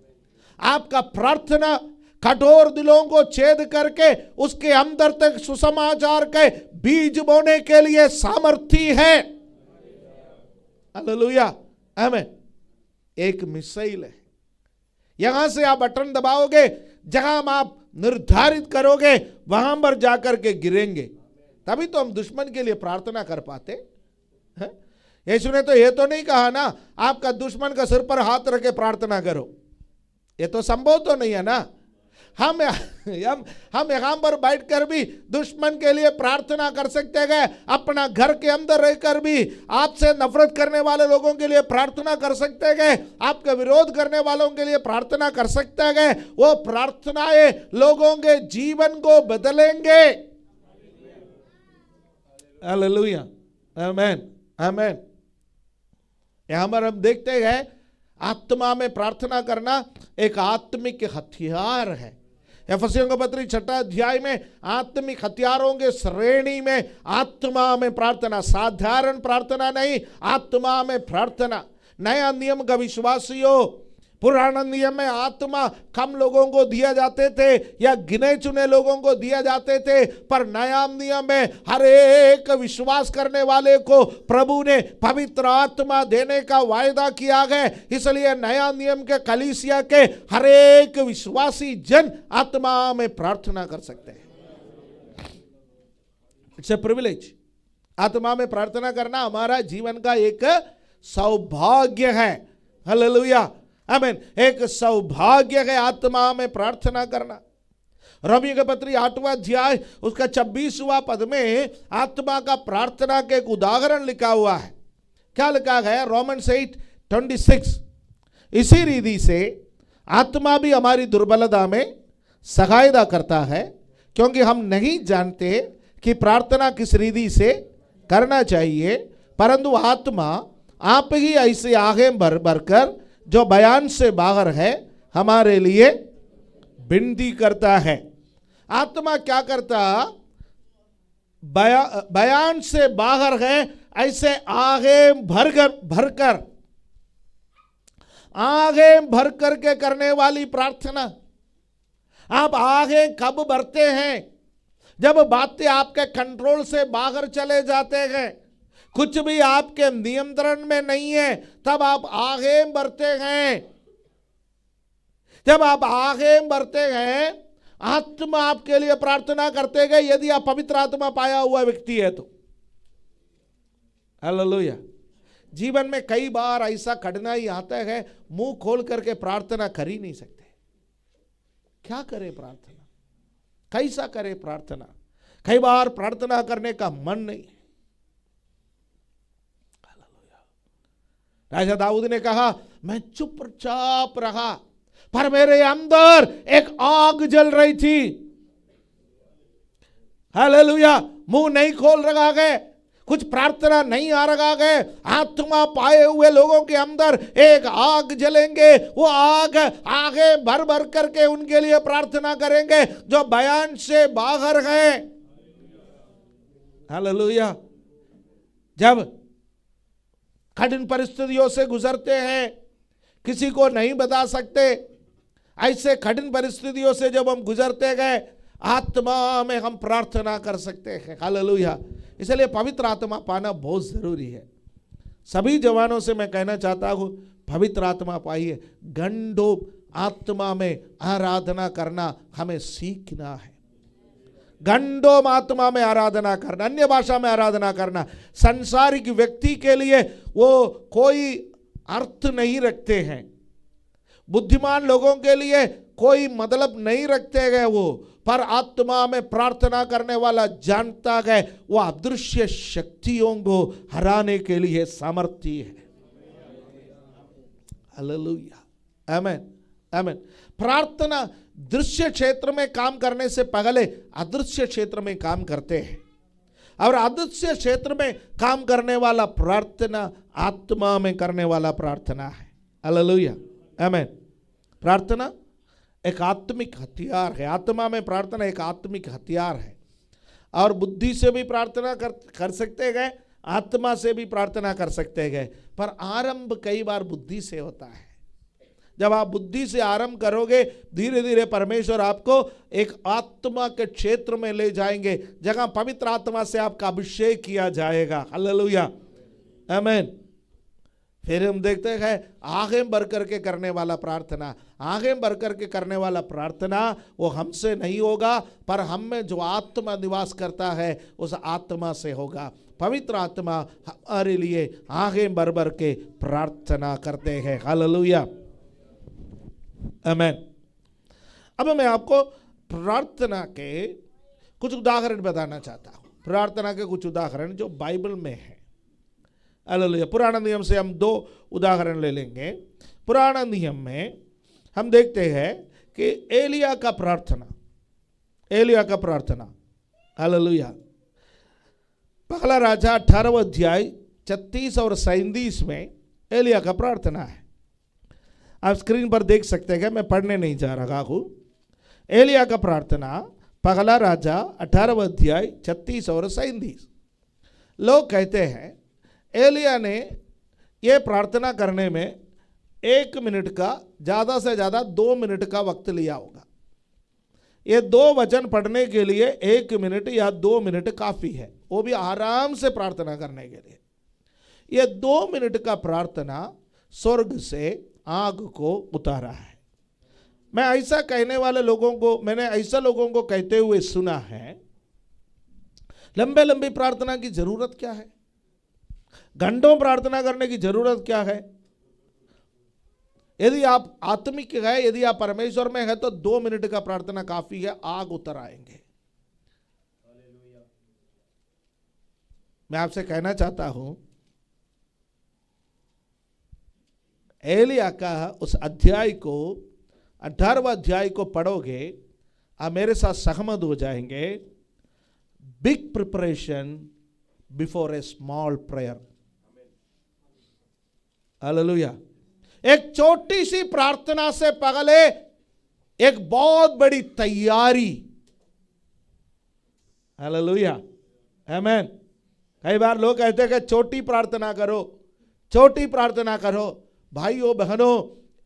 आपका प्रार्थना कठोर दिलों को छेद करके उसके अंदर तक सुसमाचार के बीज बोने के लिए सामर्थी है। हालेलुया, आमीन। एक मिसाइल है, यहां से आप बटन दबाओगे, जहां आप निर्धारित करोगे वहां पर जाकर के गिरेंगे। तभी तो हम दुश्मन के लिए प्रार्थना कर पाते हैं। यीशु ने तो ये तो नहीं कहा ना आपका दुश्मन का सिर पर हाथ रख के प्रार्थना करो, ये तो संभव तो नहीं है ना। हम यहाँ पर बैठकर भी दुश्मन के लिए प्रार्थना कर सकते हैं, अपना घर के अंदर रहकर भी आपसे नफरत करने वाले लोगों के लिए प्रार्थना कर सकते हैं, आपका विरोध करने वालों के लिए प्रार्थना कर सकते हैं। वो प्रार्थनाएं लोगों के जीवन को बदलेंगे। हालेलुया, आमेन, आमेन। यहां पर हम देखते हैं आत्मा में प्रार्थना करना एक आत्मिक हथियार है। एफिसियों का पत्री 6 अध्याय में आत्मिक हथियारों के श्रेणी में आत्मा में प्रार्थना, साधारण प्रार्थना नहीं, आत्मा में प्रार्थना। नया नियम का विश्वासियों, पुराना नियम में आत्मा कम लोगों को दिया जाते थे या गिने चुने लोगों को दिया जाते थे, पर नया नियम में हर एक विश्वास करने वाले को प्रभु ने पवित्र आत्मा देने का वायदा किया है। इसलिए नया नियम के कलीसिया के हर एक विश्वासी जन आत्मा में प्रार्थना कर सकते हैं। It's a privilege. आत्मा में प्रार्थना करना हमारा जीवन का एक सौभाग्य है। हालेलुया, आमीन। एक सौभाग्य है आत्मा में प्रार्थना करना। रोमियो के पत्री 8वां अध्याय उसका 26वां पद में आत्मा का प्रार्थना के एक उदाहरण लिखा हुआ है। क्या लिखा है? रोमन्स 8:26, इसी रीति से आत्मा भी हमारी दुर्बलता में सहायता करता है, क्योंकि हम नहीं जानते कि प्रार्थना किस रीति से करना चाहिए, परंतु आत्मा आप ही ऐसे आगे भरकर जो बयान से बाहर है हमारे लिए विनती करता है। आत्मा क्या करता? बयान से बाहर है ऐसे आगे भरकर आगे भर के करने वाली प्रार्थना। आप आगे कब बढ़ते हैं? जब बातें आपके कंट्रोल से बाहर चले जाते हैं, कुछ भी आपके नियंत्रण में नहीं है, तब आप आगे बढ़ते हैं। जब आप आगे बढ़ते हैं, आत्मा आपके लिए प्रार्थना करते हैं, यदि आप पवित्र आत्मा पाया हुआ व्यक्ति है तो। हालेलुया। जीवन में कई बार ऐसा कठिनाई आता है, मुंह खोल करके प्रार्थना कर ही नहीं सकते। क्या करें प्रार्थना, कैसा करें प्रार्थना? कई बार प्रार्थना करने का मन नहीं है। राजा दाऊद ने कहा, मैं चुपचाप रहा, पर मेरे अंदर एक आग जल रही थी। हालेलुया। मुंह नहीं खोल रहा है, कुछ प्रार्थना नहीं आ रहा है। आत्मा पाए हुए लोगों के अंदर एक आग जलेंगे, वो आग आगे भर करके उनके लिए प्रार्थना करेंगे जो बयान से बाहर है। हालेलुया। जब कठिन परिस्थितियों से गुजरते हैं, किसी को नहीं बता सकते, ऐसे कठिन परिस्थितियों से जब हम गुजरते गए, आत्मा में हम प्रार्थना कर सकते हैं। हालेलुया। इसलिए पवित्र आत्मा पाना बहुत जरूरी है। सभी जवानों से मैं कहना चाहता हूं, पवित्र आत्मा पाइए। घंटों आत्मा में आराधना करना हमें सीखना है। घंटों आत्मा में आराधना करना, अन्य भाषा में आराधना करना संसारिक व्यक्ति के लिए वो कोई अर्थ नहीं रखते हैं। बुद्धिमान लोगों के लिए कोई मतलब नहीं रखते हैं वो, पर आत्मा में प्रार्थना करने वाला जानता है वो अदृश्य शक्तियों को हराने के लिए सामर्थ्य है। हालेलुया, आमीन, आमीन। प्रार्थना दृश्य क्षेत्र में काम करने से पहले अदृश्य क्षेत्र में काम करते हैं, और अदृश्य क्षेत्र में काम करने वाला प्रार्थना आत्मा में करने वाला प्रार्थना है। हालेलुया, आमीन। प्रार्थना एक आत्मिक हथियार है। आत्मा में प्रार्थना एक आत्मिक हथियार है, और बुद्धि से भी प्रार्थना कर सकते हैं, आत्मा से भी प्रार्थना कर सकते हैं, पर आरंभ कई बार बुद्धि से होता है। जब आप बुद्धि से आरंभ करोगे, धीरे धीरे परमेश्वर आपको एक आत्मा के क्षेत्र में ले जाएंगे, जहां पवित्र आत्मा से आपका अभिषेक किया जाएगा। हालेलुया, आमीन। फिर हम देखते हैं आंखें भर करके करने वाला प्रार्थना, आंखें भर करके करने वाला प्रार्थना वो हमसे नहीं होगा, पर हम में जो आत्मा निवास करता है उस आत्मा से होगा। पवित्र आत्मा हमारे लिए आंखें भर भर के प्रार्थना करते हैं। हालेलुया, आमीन। अब मैं आपको प्रार्थना के कुछ उदाहरण बताना चाहता हूँ, प्रार्थना के कुछ उदाहरण जो बाइबल में है। हालेलुया। पुराना नियम से हम 2 उदाहरण ले लेंगे। पुराना नियम में हम देखते हैं कि एलिया का प्रार्थना, हालेलुया। पहला राजा 18वां अध्याय 36 और 37 में एलिया का प्रार्थना है। आप स्क्रीन पर देख सकते हैं, मैं पढ़ने नहीं जा रहा हूँ। एलिया का प्रार्थना पहला राजा 18वां अध्याय 36 और 37। लोग कहते हैं एलिया ने यह प्रार्थना करने में 1 मिनट का, ज़्यादा से ज़्यादा 2 मिनट का वक्त लिया होगा। ये 2 वचन पढ़ने के लिए 1 मिनट या 2 मिनट काफ़ी है, वो भी आराम से प्रार्थना करने के लिए। ये 2 मिनट का प्रार्थना स्वर्ग से आग को उतारा है। मैं ऐसा कहने वाले लोगों को, मैंने ऐसा लोगों को कहते हुए सुना है, लंबे लंबी प्रार्थना की जरूरत क्या है, घंटों प्रार्थना करने की जरूरत क्या है। यदि आप आत्मिक है, यदि आप परमेश्वर में है, तो 2 मिनट का प्रार्थना काफी है, आग उतर आएंगे। मैं आपसे कहना चाहता हूं, एलिया का उस अध्याय को, 18वां अध्याय को पढ़ोगे, आप मेरे साथ सहमत हो जाएंगे। Big preparation before A small prayer. Hallelujah. एक छोटी सी प्रार्थना से पहले एक बहुत बड़ी तैयारी। हालेलुया, आमीन। कई बार लोग कहते हैं कि छोटी प्रार्थना करो, छोटी प्रार्थना करो। भाइयों बहनों,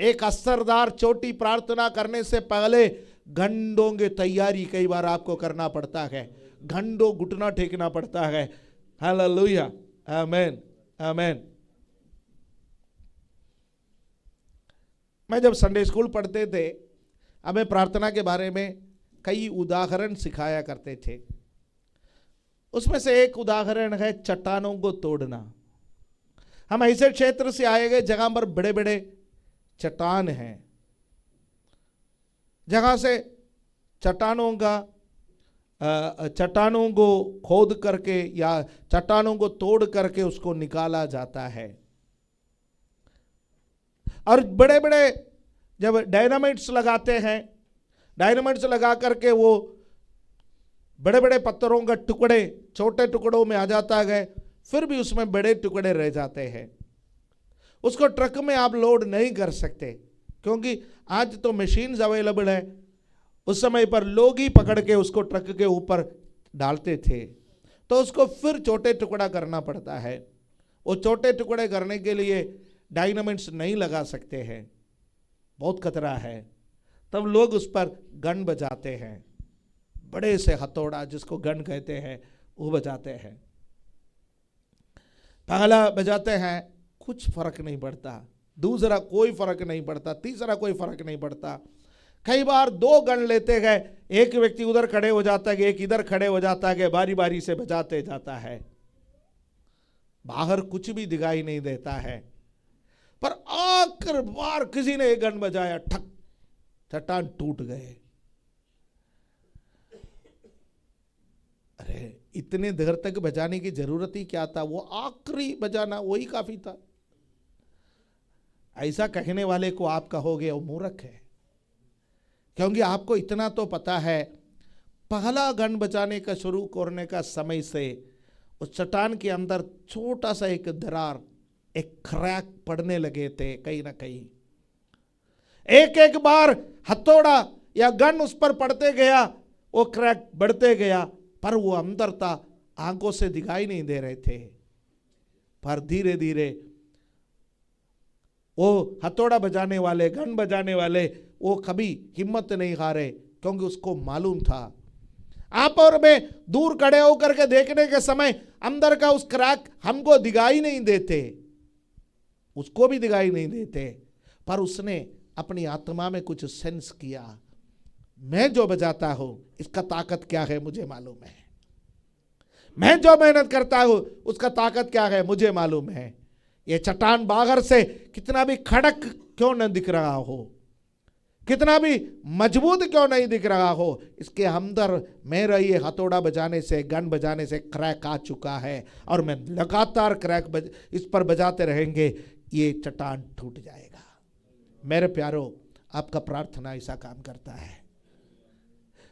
एक असरदार छोटी प्रार्थना करने से पहले घंटों की तैयारी कई बार आपको करना पड़ता है, घंटों घुटना टेकना पड़ता है। हालेलुया, आमीन, आमीन। मैं जब संडे स्कूल पढ़ते थे, हमें प्रार्थना के बारे में कई उदाहरण सिखाया करते थे। उसमें से एक उदाहरण है चट्टानों को तोड़ना। हम ऐसे क्षेत्र से आए गए जहां पर बड़े बड़े चट्टान हैं, जहां से चट्टानों को खोद करके या चट्टानों को तोड़ करके उसको निकाला जाता है। और बड़े बड़े जब डायनामाइट्स लगाते हैं, डायनामाइट्स लगा करके वो बड़े बड़े पत्थरों का टुकड़े छोटे टुकड़ों में आ जाता है, फिर भी उसमें बड़े टुकड़े रह जाते हैं। उसको ट्रक में आप लोड नहीं कर सकते, क्योंकि आज तो मशीन्स अवेलेबल है। उस समय पर लोग ही पकड़ के उसको ट्रक के ऊपर डालते थे, तो उसको फिर छोटे टुकड़ा करना पड़ता है। वो छोटे टुकड़े करने के लिए डायनामाइट्स नहीं लगा सकते हैं, बहुत खतरा है। तब लोग उस पर गन बजाते हैं, बड़े से हथौड़ा जिसको गन कहते हैं वो बजाते हैं। पहला बजाते हैं, कुछ फर्क नहीं पड़ता, दूसरा कोई फर्क नहीं पड़ता, तीसरा कोई फर्क नहीं पड़ता। कई बार 2 गन लेते गए, एक व्यक्ति उधर खड़े हो जाता है, एक इधर खड़े हो जाता है, बारी बारी से बजाते जाता है। बाहर कुछ भी दिखाई नहीं देता है, पर आखिर बार किसी ने एक गन बजाया, ठक, चट्टान टूट गए। अरे इतने देर तक बजाने की जरूरत ही क्या था, वो आखिरी बजाना वही काफी था। ऐसा कहने वाले को आप कहोगे वो मूर्ख है, क्योंकि आपको इतना तो पता है, पहला गन बजाने का शुरू करने का समय से उस चट्टान के अंदर छोटा सा एक दरार, एक क्रैक पड़ने लगे थे कहीं ना कहीं। एक एक बार हथौड़ा या गन उस पर पड़ते गया, वो क्रैक बढ़ते गया, पर वो अंदर था, आंखों से दिखाई नहीं दे रहे थे। पर धीरे धीरे वो हथौड़ा बजाने वाले, गन बजाने वाले, वो कभी हिम्मत नहीं हारे, क्योंकि उसको मालूम था। आप और मैं दूर खड़े होकर के देखने के समय अंदर का उस क्रैक हमको दिखाई नहीं देते, उसको भी दिखाई नहीं देते, पर उसने अपनी आत्मा में कुछ सेंस किया, मैं जो बजाता हूं इसका ताकत क्या है मुझे मालूम है, मैं जो मेहनत करता हूं उसका ताकत क्या है मुझे मालूम है। ये चट्टान बाहर से कितना भी खड़क क्यों न दिख रहा हो, कितना भी मजबूत क्यों नहीं दिख रहा हो, इसके अंदर मेरा ये हथौड़ा बजाने से, गन बजाने से क्रैक आ चुका है और मैं लगातार इस पर बजाते रहेंगे, ये चट्टान टूट जाएगा। मेरे प्यारों, आपका प्रार्थना ऐसा काम करता है।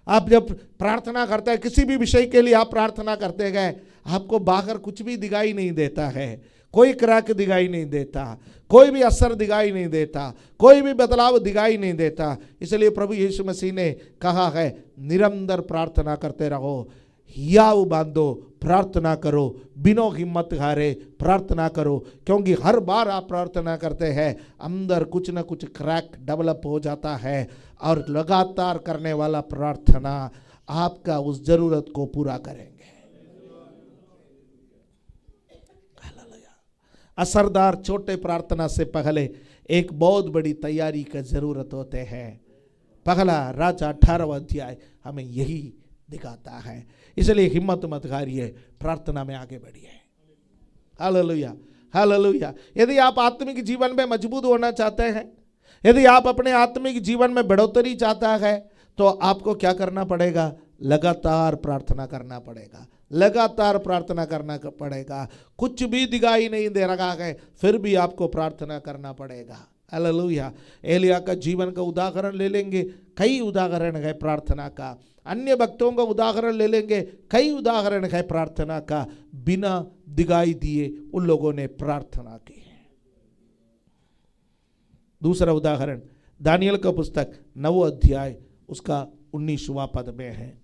आप जब प्रार्थना करते हैं, किसी भी विषय के लिए आप प्रार्थना करते गए, आपको बाहर कुछ भी दिखाई नहीं देता है, कोई क्रैक दिखाई नहीं देता, कोई भी असर दिखाई नहीं देता, कोई भी बदलाव दिखाई नहीं देता। इसलिए प्रभु यीशु मसीह ने कहा है, निरंतर प्रार्थना करते रहो, हियाव बांधो, प्रार्थना करो, बिना हिम्मत हारे प्रार्थना करो, क्योंकि हर बार आप प्रार्थना करते हैं अंदर कुछ न कुछ क्रैक डेवलप हो जाता है, और लगातार करने वाला प्रार्थना आपका उस जरूरत को पूरा करेंगे। असरदार छोटे प्रार्थना से पहले एक बहुत बड़ी तैयारी की जरूरत होते हैं। पहला राजा 18वां अध्याय हमें यही दिखाता है। इसलिए हिम्मत मत हारिए, प्रार्थना में आगे बढ़िए। Hallelujah, hallelujah. यदि आप आत्मिक जीवन में मजबूत होना चाहते हैं, यदि आप अपने आत्मिक जीवन में बढ़ोतरी चाहता है, तो आपको क्या करना पड़ेगा? लगातार प्रार्थना करना पड़ेगा, लगातार प्रार्थना करना पड़ेगा। कुछ भी दिखाई नहीं दे रहा है, फिर भी आपको प्रार्थना करना पड़ेगा। हालेलुया। एलिया का जीवन का उदाहरण ले लेंगे, कई उदाहरण है प्रार्थना का। अन्य भक्तों का उदाहरण ले लेंगे, कई उदाहरण है प्रार्थना का। बिना दिखाई दिए उन लोगों ने प्रार्थना की। दूसरा उदाहरण दानियल का पुस्तक 9 अध्याय उसका 19वां पद में है।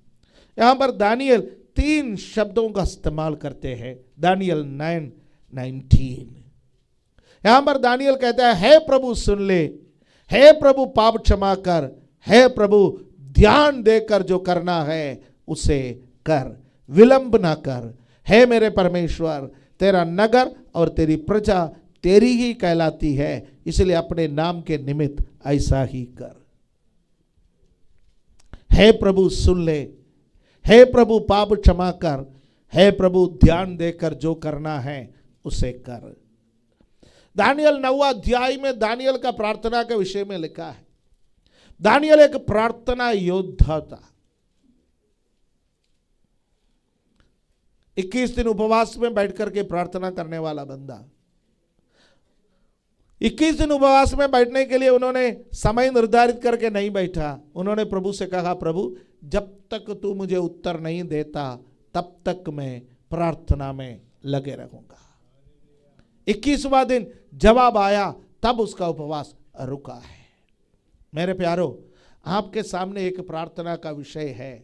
यहां पर दानियल 3 शब्दों का इस्तेमाल करते हैं। दानियल 9:19। यहां पर दानियल कहता है, हे प्रभु सुन ले, हे प्रभु पाप क्षमा कर, हे प्रभु ध्यान देकर जो करना है उसे कर, विलंब ना कर। हे मेरे परमेश्वर, तेरा नगर और तेरी प्रजा तेरी ही कहलाती है, इसलिए अपने नाम के निमित्त ऐसा ही कर। हे प्रभु सुन ले, हे प्रभु पाप क्षमा कर, हे प्रभु ध्यान देकर जो करना है उसे कर। दानियल 9वां अध्याय में दानियल का प्रार्थना के विषय में लिखा है। दानियल एक प्रार्थना योद्धा था। 21 दिन उपवास में बैठकर के प्रार्थना करने वाला बंदा। 21 दिन उपवास में बैठने के लिए उन्होंने समय निर्धारित करके नहीं बैठा। उन्होंने प्रभु से कहा, प्रभु जब तक तू मुझे उत्तर नहीं देता तब तक मैं प्रार्थना में लगे रहूंगा। 21वां दिन जवाब आया, तब उसका उपवास रुका है। मेरे प्यारो, आपके सामने एक प्रार्थना का विषय है,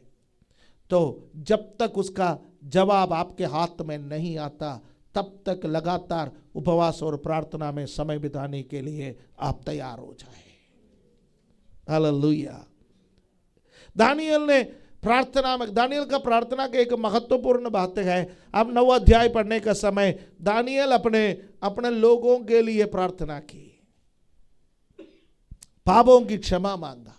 तो जब तक उसका जवाब आपके हाथ में नहीं आता तब तक लगातार उपवास और प्रार्थना में समय बिताने के लिए आप तैयार हो जाए। हालेलुया। दानियल ने प्रार्थना में, दानियल का प्रार्थना के एक महत्वपूर्ण बात है। अब 9वां अध्याय पढ़ने का समय, दानियल अपने लोगों के लिए प्रार्थना की, पापों की क्षमा मांगा।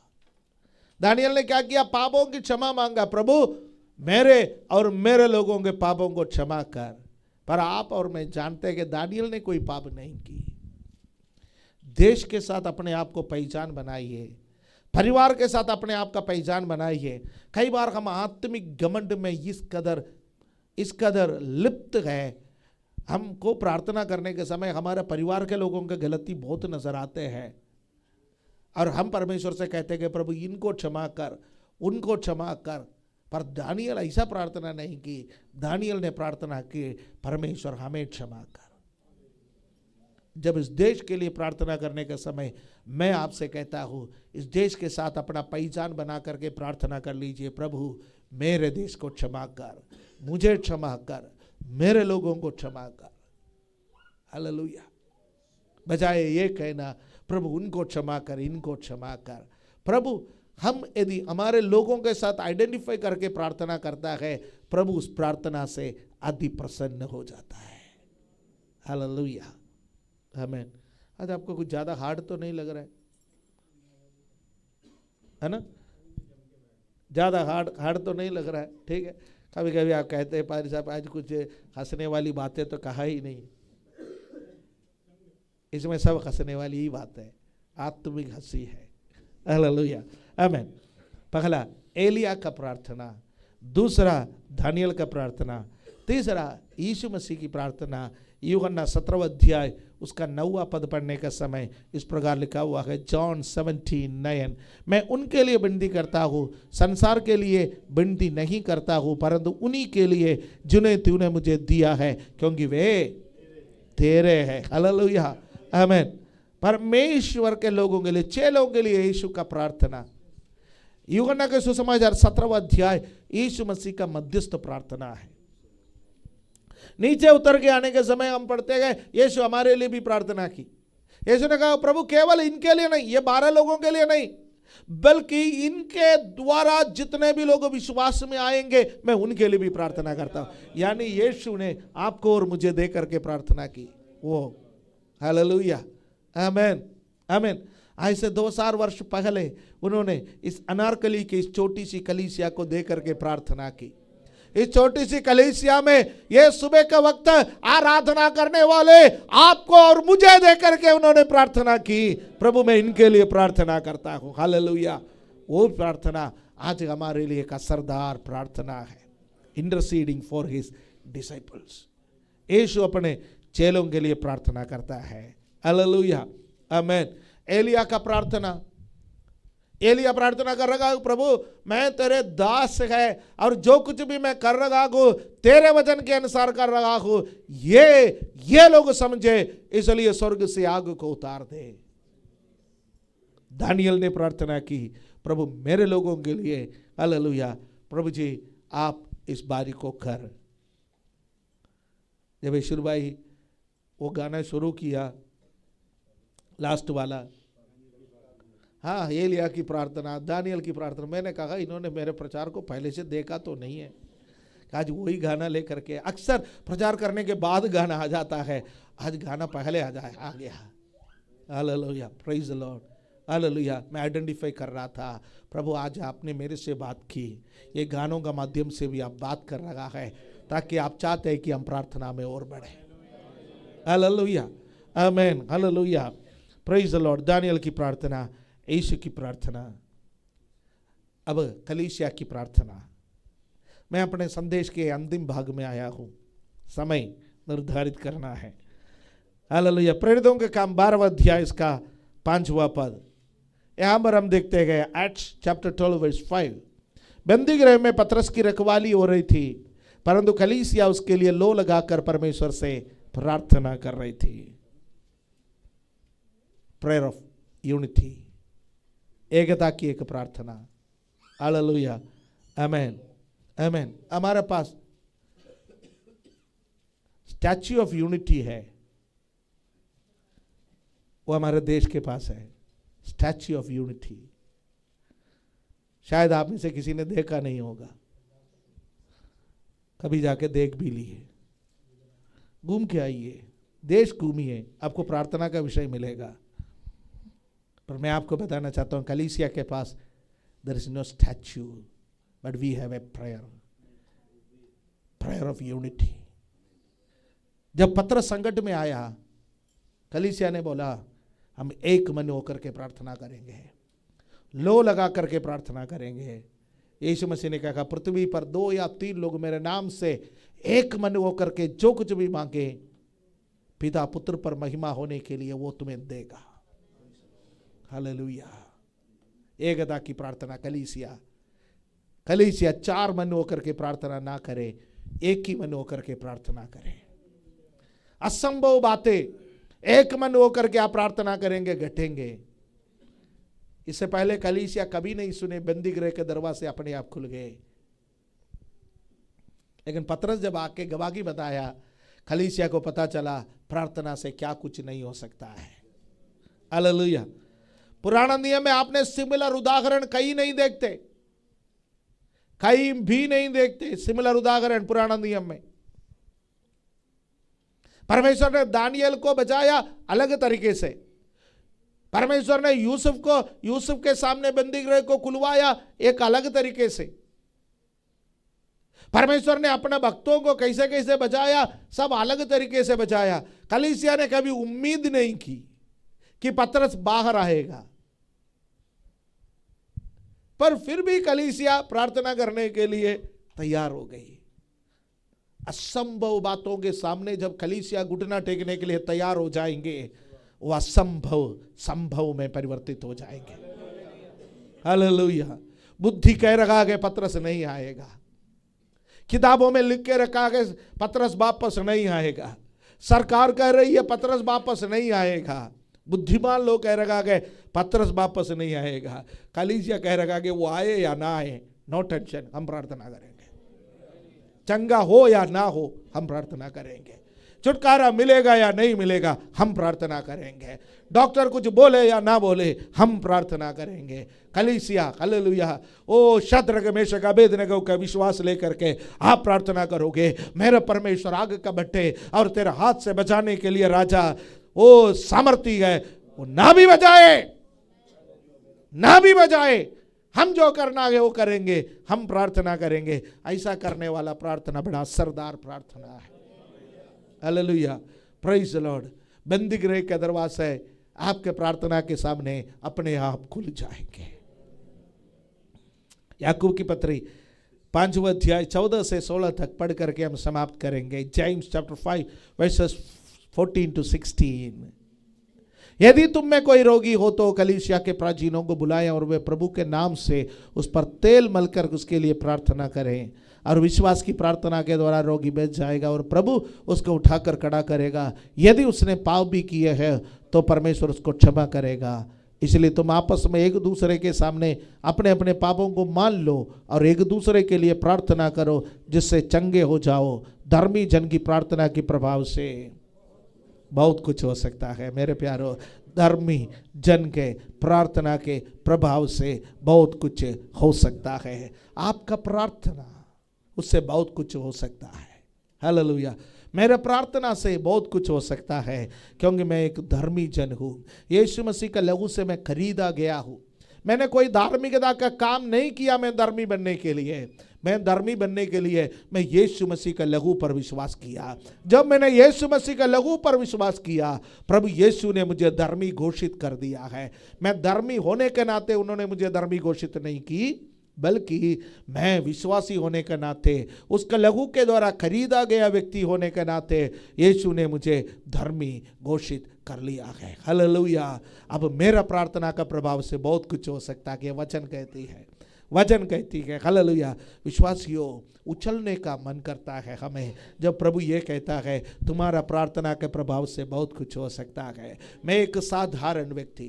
दानियल ने क्या किया? पापों की क्षमा मांगा। प्रभु मेरे और मेरे लोगों के पापों को क्षमा कर। पर आप और मैं जानते हैं कि दानियल ने कोई पाप नहीं की। देश के साथ अपने आप को पहचान बनाइए, परिवार के साथ अपने आप का पहचान बनाइए। कई बार हम आत्मिक घमंड में इस कदर लिप्त है, हमको प्रार्थना करने के समय हमारे परिवार के लोगों के गलती बहुत नजर आते हैं, और हम परमेश्वर से कहते हैं कि प्रभु इनको क्षमा कर, उनको क्षमा कर। पर दानियल ऐसा प्रार्थना नहीं की। दानियल ने प्रार्थना की, परमेश्वर हमें क्षमा कर। जब इस देश के लिए प्रार्थना करने का समय, मैं आपसे कहता हूँ, इस देश के साथ अपना पहचान बना करके प्रार्थना कर लीजिए। प्रभु मेरे देश को क्षमा कर, मुझे क्षमा कर, मेरे लोगों को क्षमा कर। हालेलुया। बजाय ये कहना प्रभु उनको क्षमा कर, इनको क्षमा कर। प्रभु हम यदि हमारे लोगों के साथ आइडेंटिफाई करके प्रार्थना करता है, प्रभु उस प्रार्थना से अति प्रसन्न हो जाता है। हालेलुया। आमीन। आज आपको कुछ ज्यादा हार्ड तो नहीं लग रहा है ना? ज्यादा हार्ड तो नहीं लग रहा है, ठीक है। कभी कभी आप कहते हैं पादरी साहब आज कुछ हंसने वाली बातें तो कहा ही नहीं, इसमें सब हंसने वाली ही बात है, आत्मिक हंसी है। हालेलुया, आमीन। पहला एलिया का प्रार्थना, दूसरा दानियल का प्रार्थना, तीसरा यीशु मसीह की प्रार्थना। यूहन्ना 17 अध्याय उसका 9वां पद पढ़ने का समय इस प्रकार लिखा हुआ है, जॉन 17:9, मैं उनके लिए विनती करता हूँ, संसार के लिए विनती नहीं करता हूँ, परंतु उन्हीं के लिए जिन्हें तूने मुझे दिया है, क्योंकि वे तेरे हैं। हालेलुया, आमीन। परमेश्वर के लोगों के लिए, चेलों के लिए यीशु का प्रार्थना। यूहन्ना के सुसमाचार 17वां अध्याय यीशु मसीह का मध्यस्थ प्रार्थना है। नीचे उतर के आने के समय हम पढ़ते गए, यीशु हमारे लिए भी प्रार्थना की। यीशु ने कहा, प्रभु केवल इनके लिए नहीं, ये 12 लोगों के लिए नहीं, बल्कि इनके द्वारा जितने भी लोग विश्वास में आएंगे मैं उनके लिए भी प्रार्थना करता हूं। यानी यीशु ने आपको और मुझे दे करके प्रार्थना की वो। हालेलुया, आमीन, आमीन। आज से 2000 वर्ष पहले उन्होंने इस अनारकली की इस छोटी सी कलीसिया को दे करके प्रार्थना की। इस छोटी सी कलीसिया में ये सुबह का वक्त आराधना करने वाले आपको और मुझे दे करके उन्होंने प्रार्थना की, प्रभु मैं इनके लिए प्रार्थना करता हूं। हालेलुया। वो प्रार्थना आज हमारे लिए एक असरदार प्रार्थना है, इंटरसीडिंग फॉर हिज डिसाइपल्स। यीशु अपने चेलों के लिए प्रार्थना करता है। हालेलुया, आमीन। एलिया का प्रार्थना, एलिया प्रार्थना कर रहा हूं, प्रभु मैं तेरे दास है और जो कुछ भी मैं कर रहा हूं तेरे वचन के अनुसार कर रहा हूं, ये लोग समझे, इसलिए स्वर्ग से आग को उतार दे। दानियल ने प्रार्थना की, प्रभु मेरे लोगों के लिए, हालेलुया, प्रभु जी आप इस बारी को कर। जब यीशु भाई वो गाना शुरू किया लास्ट वाला, हाँ, एलिया की प्रार्थना, दानियल की प्रार्थना, मैंने कहा इन्होंने मेरे प्रचार को पहले से देखा तो नहीं है। आज वही गाना लेकर के, अक्सर प्रचार करने के बाद गाना आ जाता है, आज गाना पहले आ गया। Hallelujah, praise the Lord, hallelujah. मैं आइडेंटिफाई कर रहा था, प्रभु आज आपने मेरे से बात की, ये गानों का माध्यम से भी आप बात कर रहा है, ताकि आप चाहते हैं कि हम प्रार्थना में और बढ़े। Hallelujah, amen, hallelujah, praise the Lord. Daniel की प्रार्थना, यीशु की प्रार्थना। अब कलीसिया की प्रार्थना। मैं अपने संदेश के अंतिम भाग में आया हूं, समय निर्धारित करना है। हालेलुया। प्रेरितों के काम 12वां अध्याय इसका 5वां पद, यहां पर हम देखते गए, एक्ट्स चैप्टर 12 वर्स 5, बंदी गृह में पतरस की रखवाली हो रही थी, परंतु कलीसिया उसके लिए लो लगाकर परमेश्वर से प्रार्थना कर रही थी। प्रेयर ऑफ यूनिटी, एकता की एक प्रार्थना। हालेलुया, आमीन, आमीन। हमारे पास स्टैच्यू ऑफ यूनिटी है, वो हमारे देश के पास है, स्टैच्यू ऑफ यूनिटी। शायद आप में से किसी ने देखा नहीं होगा, कभी जाके देख भी लिए, घूम के आइए, देश घूमिए, आपको प्रार्थना का विषय मिलेगा। पर मैं आपको बताना चाहता हूं, कलीसिया के पास there is no statue, but we have a prayer, prayer of unity. जब पतरस संकट में आया, कलीसिया ने बोला हम एक मन होकर के प्रार्थना करेंगे, लो लगा करके प्रार्थना करेंगे। यीशु मसीह ने कहा, पृथ्वी पर 2 या 3 लोग मेरे नाम से एक मन होकर के जो कुछ भी मांगे, पिता पुत्र पर महिमा होने के लिए वो तुम्हें देगा। हालेलुया, एकता की प्रार्थना। कलीसिया 4 मन होकर के प्रार्थना ना करे, एक ही मन होकर के प्रार्थना करें। असंभव बातें एक मन होकर के आप प्रार्थना करेंगे, घटेंगे। इससे पहले कलीसिया कभी नहीं सुने, बंदी गृह के दरवाजे अपने आप खुल गए। लेकिन पतरस जब आके गवाही बताया, कलीसिया को पता चला प्रार्थना से क्या कुछ नहीं हो सकता है। हालेलुया। पुराना नियम में आपने सिमिलर उदाहरण कहीं नहीं देखते, कहीं भी नहीं देखते सिमिलर उदाहरण पुराना नियम में। परमेश्वर ने दानियल को बचाया अलग तरीके से। परमेश्वर ने यूसुफ के सामने बंदी गृह को खुलवाया एक अलग तरीके से। परमेश्वर ने अपने भक्तों को कैसे कैसे बचाया, सब अलग तरीके से बचाया। कलीसिया ने कभी उम्मीद नहीं की कि पतरस बाहर आएगा, पर फिर भी कलीसिया प्रार्थना करने के लिए तैयार हो गई। असंभव बातों के सामने जब कलीसिया घुटना टेकने के लिए तैयार हो जाएंगे, वो असंभव संभव में परिवर्तित हो जाएंगे। हालेलुया। बुद्धि कह रखा है पतरस नहीं आएगा, किताबों में लिख के रखा है पतरस वापस नहीं आएगा, सरकार कह रही है पतरस वापस नहीं आएगा, बुद्धिमान लोग कह रखा है पतरस वापस नहीं आएगा, कलीसिया कह रखा कि वो आए या ना आए, नो टेंशन, हम प्रार्थना करेंगे। चंगा हो या ना हो, हम प्रार्थना करेंगे। छुटकारा मिलेगा या नहीं मिलेगा, हम प्रार्थना करेंगे। डॉक्टर कुछ बोले या ना बोले, हम प्रार्थना करेंगे। कलीसिया हालेलुया। ओ शद्रक मेशक अबेदनगो का विश्वास लेकर के आप प्रार्थना करोगे, मेरा परमेश्वर आग का भट्टे और तेरे हाथ से बचाने के लिए राजा ओ सामर्थी है, वो ना भी बजाए, हम जो करना है वो करेंगे, हम प्रार्थना करेंगे। ऐसा करने वाला प्रार्थना बड़ा असरदार प्रार्थना है। Hallelujah, praise the Lord. बंदी गृह के दरवाजे आपके प्रार्थना के सामने अपने आप खुल जाएंगे। याकूब की पत्री 5वां अध्याय 14 से 16 तक पढ़ करके हम समाप्त करेंगे। James chapter 5 versus 14 to 16। यदि तुम में कोई रोगी हो तो कलीसिया के प्राचीनों को बुलाएं और वे प्रभु के नाम से उस पर तेल मलकर उसके लिए प्रार्थना करें, और विश्वास की प्रार्थना के द्वारा रोगी बच जाएगा और प्रभु उसको उठाकर खड़ा करेगा। यदि उसने पाप भी किए हैं तो परमेश्वर उसको क्षमा करेगा। इसलिए तुम आपस में एक दूसरे के सामने अपने अपने पापों को मान लो और एक दूसरे के लिए प्रार्थना करो, जिससे चंगे हो जाओ। धर्मी जन की प्रार्थना के प्रभाव से बहुत कुछ हो सकता है। मेरे प्यारो, धर्मी जन के प्रार्थना के प्रभाव से बहुत कुछ हो सकता है। आपका प्रार्थना उससे बहुत कुछ हो सकता है। हालेलुया। मेरे प्रार्थना से बहुत कुछ हो सकता है, क्योंकि मैं एक धर्मी जन हूँ। यीशु मसीह का लहू से मैं खरीदा गया हूँ। मैंने कोई धार्मिकता का काम नहीं किया मैं धर्मी बनने के लिए। मैं धर्मी बनने के लिए मैं यीशु मसीह का लहू पर विश्वास किया। जब मैंने यीशु मसीह का लहू पर विश्वास किया, प्रभु यीशु ने मुझे धर्मी घोषित कर दिया है। मैं धर्मी होने के नाते उन्होंने मुझे धर्मी घोषित नहीं की, बल्कि मैं विश्वासी होने के नाते, उसका लहू के द्वारा खरीदा गया व्यक्ति होने के नाते यीशु ने मुझे धर्मी घोषित कर लिया है। हालेलुया। अब मेरा प्रार्थना का प्रभाव से बहुत कुछ हो सकता है कि वचन कहती है हालेलुया। विश्वासियों, उछलने का मन करता है हमें जब प्रभु ये कहता है तुम्हारा प्रार्थना के प्रभाव से बहुत कुछ हो सकता है। मैं एक साधारण व्यक्ति,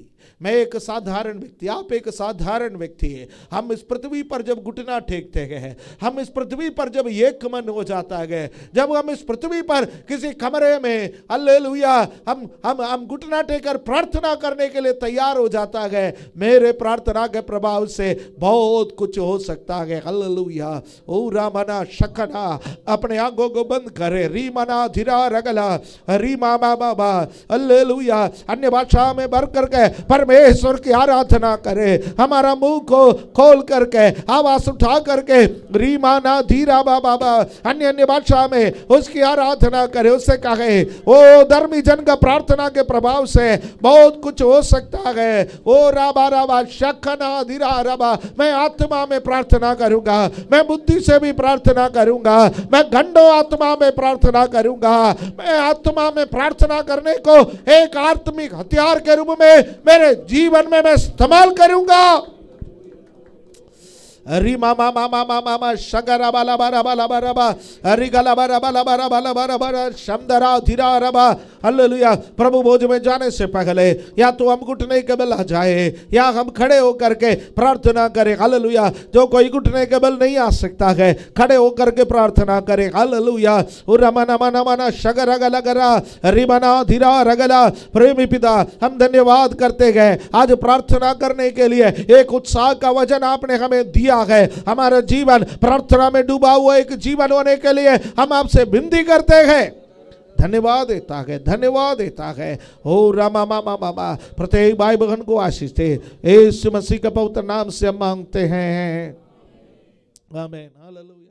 आप एक साधारण व्यक्ति है। हम इस पृथ्वी पर जब घुटना टेकते हैं, हम इस पृथ्वी पर जब एक मन हो जाता है, जब हम इस पृथ्वी पर किसी कमरे में हालेलुया हम घुटना टेकर प्रार्थना करने के लिए तैयार हो जाता है, मेरे प्रार्थना के प्रभाव से बहुत कुछ हो सकता है। हालेलुया। ओ रामना शकना, अपने आंखों को बंद करे, रीमना धीरा रगला, रीमा बाबा हालेलुया। अन्य भाषा में भर करके परमेश्वर की आराधना करे। हमारा मुंह को खोल करके आवाज उठा करके रीमाना धीरा बाबा अन्य भाषा में उसकी आराधना करे। उससे कहे ओ धर्मी जन का प्रार्थना के प्रभाव से बहुत कुछ हो सकता है। ओ राबा राबा शकना धीरा रबा, मैं आत्मा में प्रार्थना करूंगा, मैं बुद्धि से भी प्रार्थना करूंगा, मैं घंटों आत्मा में प्रार्थना करूंगा। मैं आत्मा में प्रार्थना करने को एक आत्मिक हथियार के रूप में मेरे जीवन में मैं इस्तेमाल करूंगा। री मामा मामा मामा मा शगरा बाला बारा बाला बारा बा, हरी गला बारा बाला बारा बाला बारा बारा, शमदरा धीरा रबा। हालेलुया। प्रभु भोज में जाने से पहले या तो हम घुटने के बल आ जाए या हम खड़े होकर के प्रार्थना करें। हालेलुया। जो कोई घुटने के बल नहीं आ सकता है, खड़े होकर के प्रार्थना करें। हालेलुया। रमना मना मना शगर गला गरा, रिमना धीरा रगला। प्रेमी पिता, हम धन्यवाद करते हैं आज प्रार्थना करने के लिए एक उत्साह का वचन आपने हमें दिया है। हमारा जीवन प्रार्थना में डूबा हुआ एक जीवन होने के लिए हम आपसे विनती करते हैं। धन्यवाद देता है, धन्यवाद देता है। ओ रामा मामा बाबा, प्रत्येक भाई बहन को आशीष दे, यीशु मसीह के पवित्र नाम से हम मांगते हैं, आमीन। हालेलुया।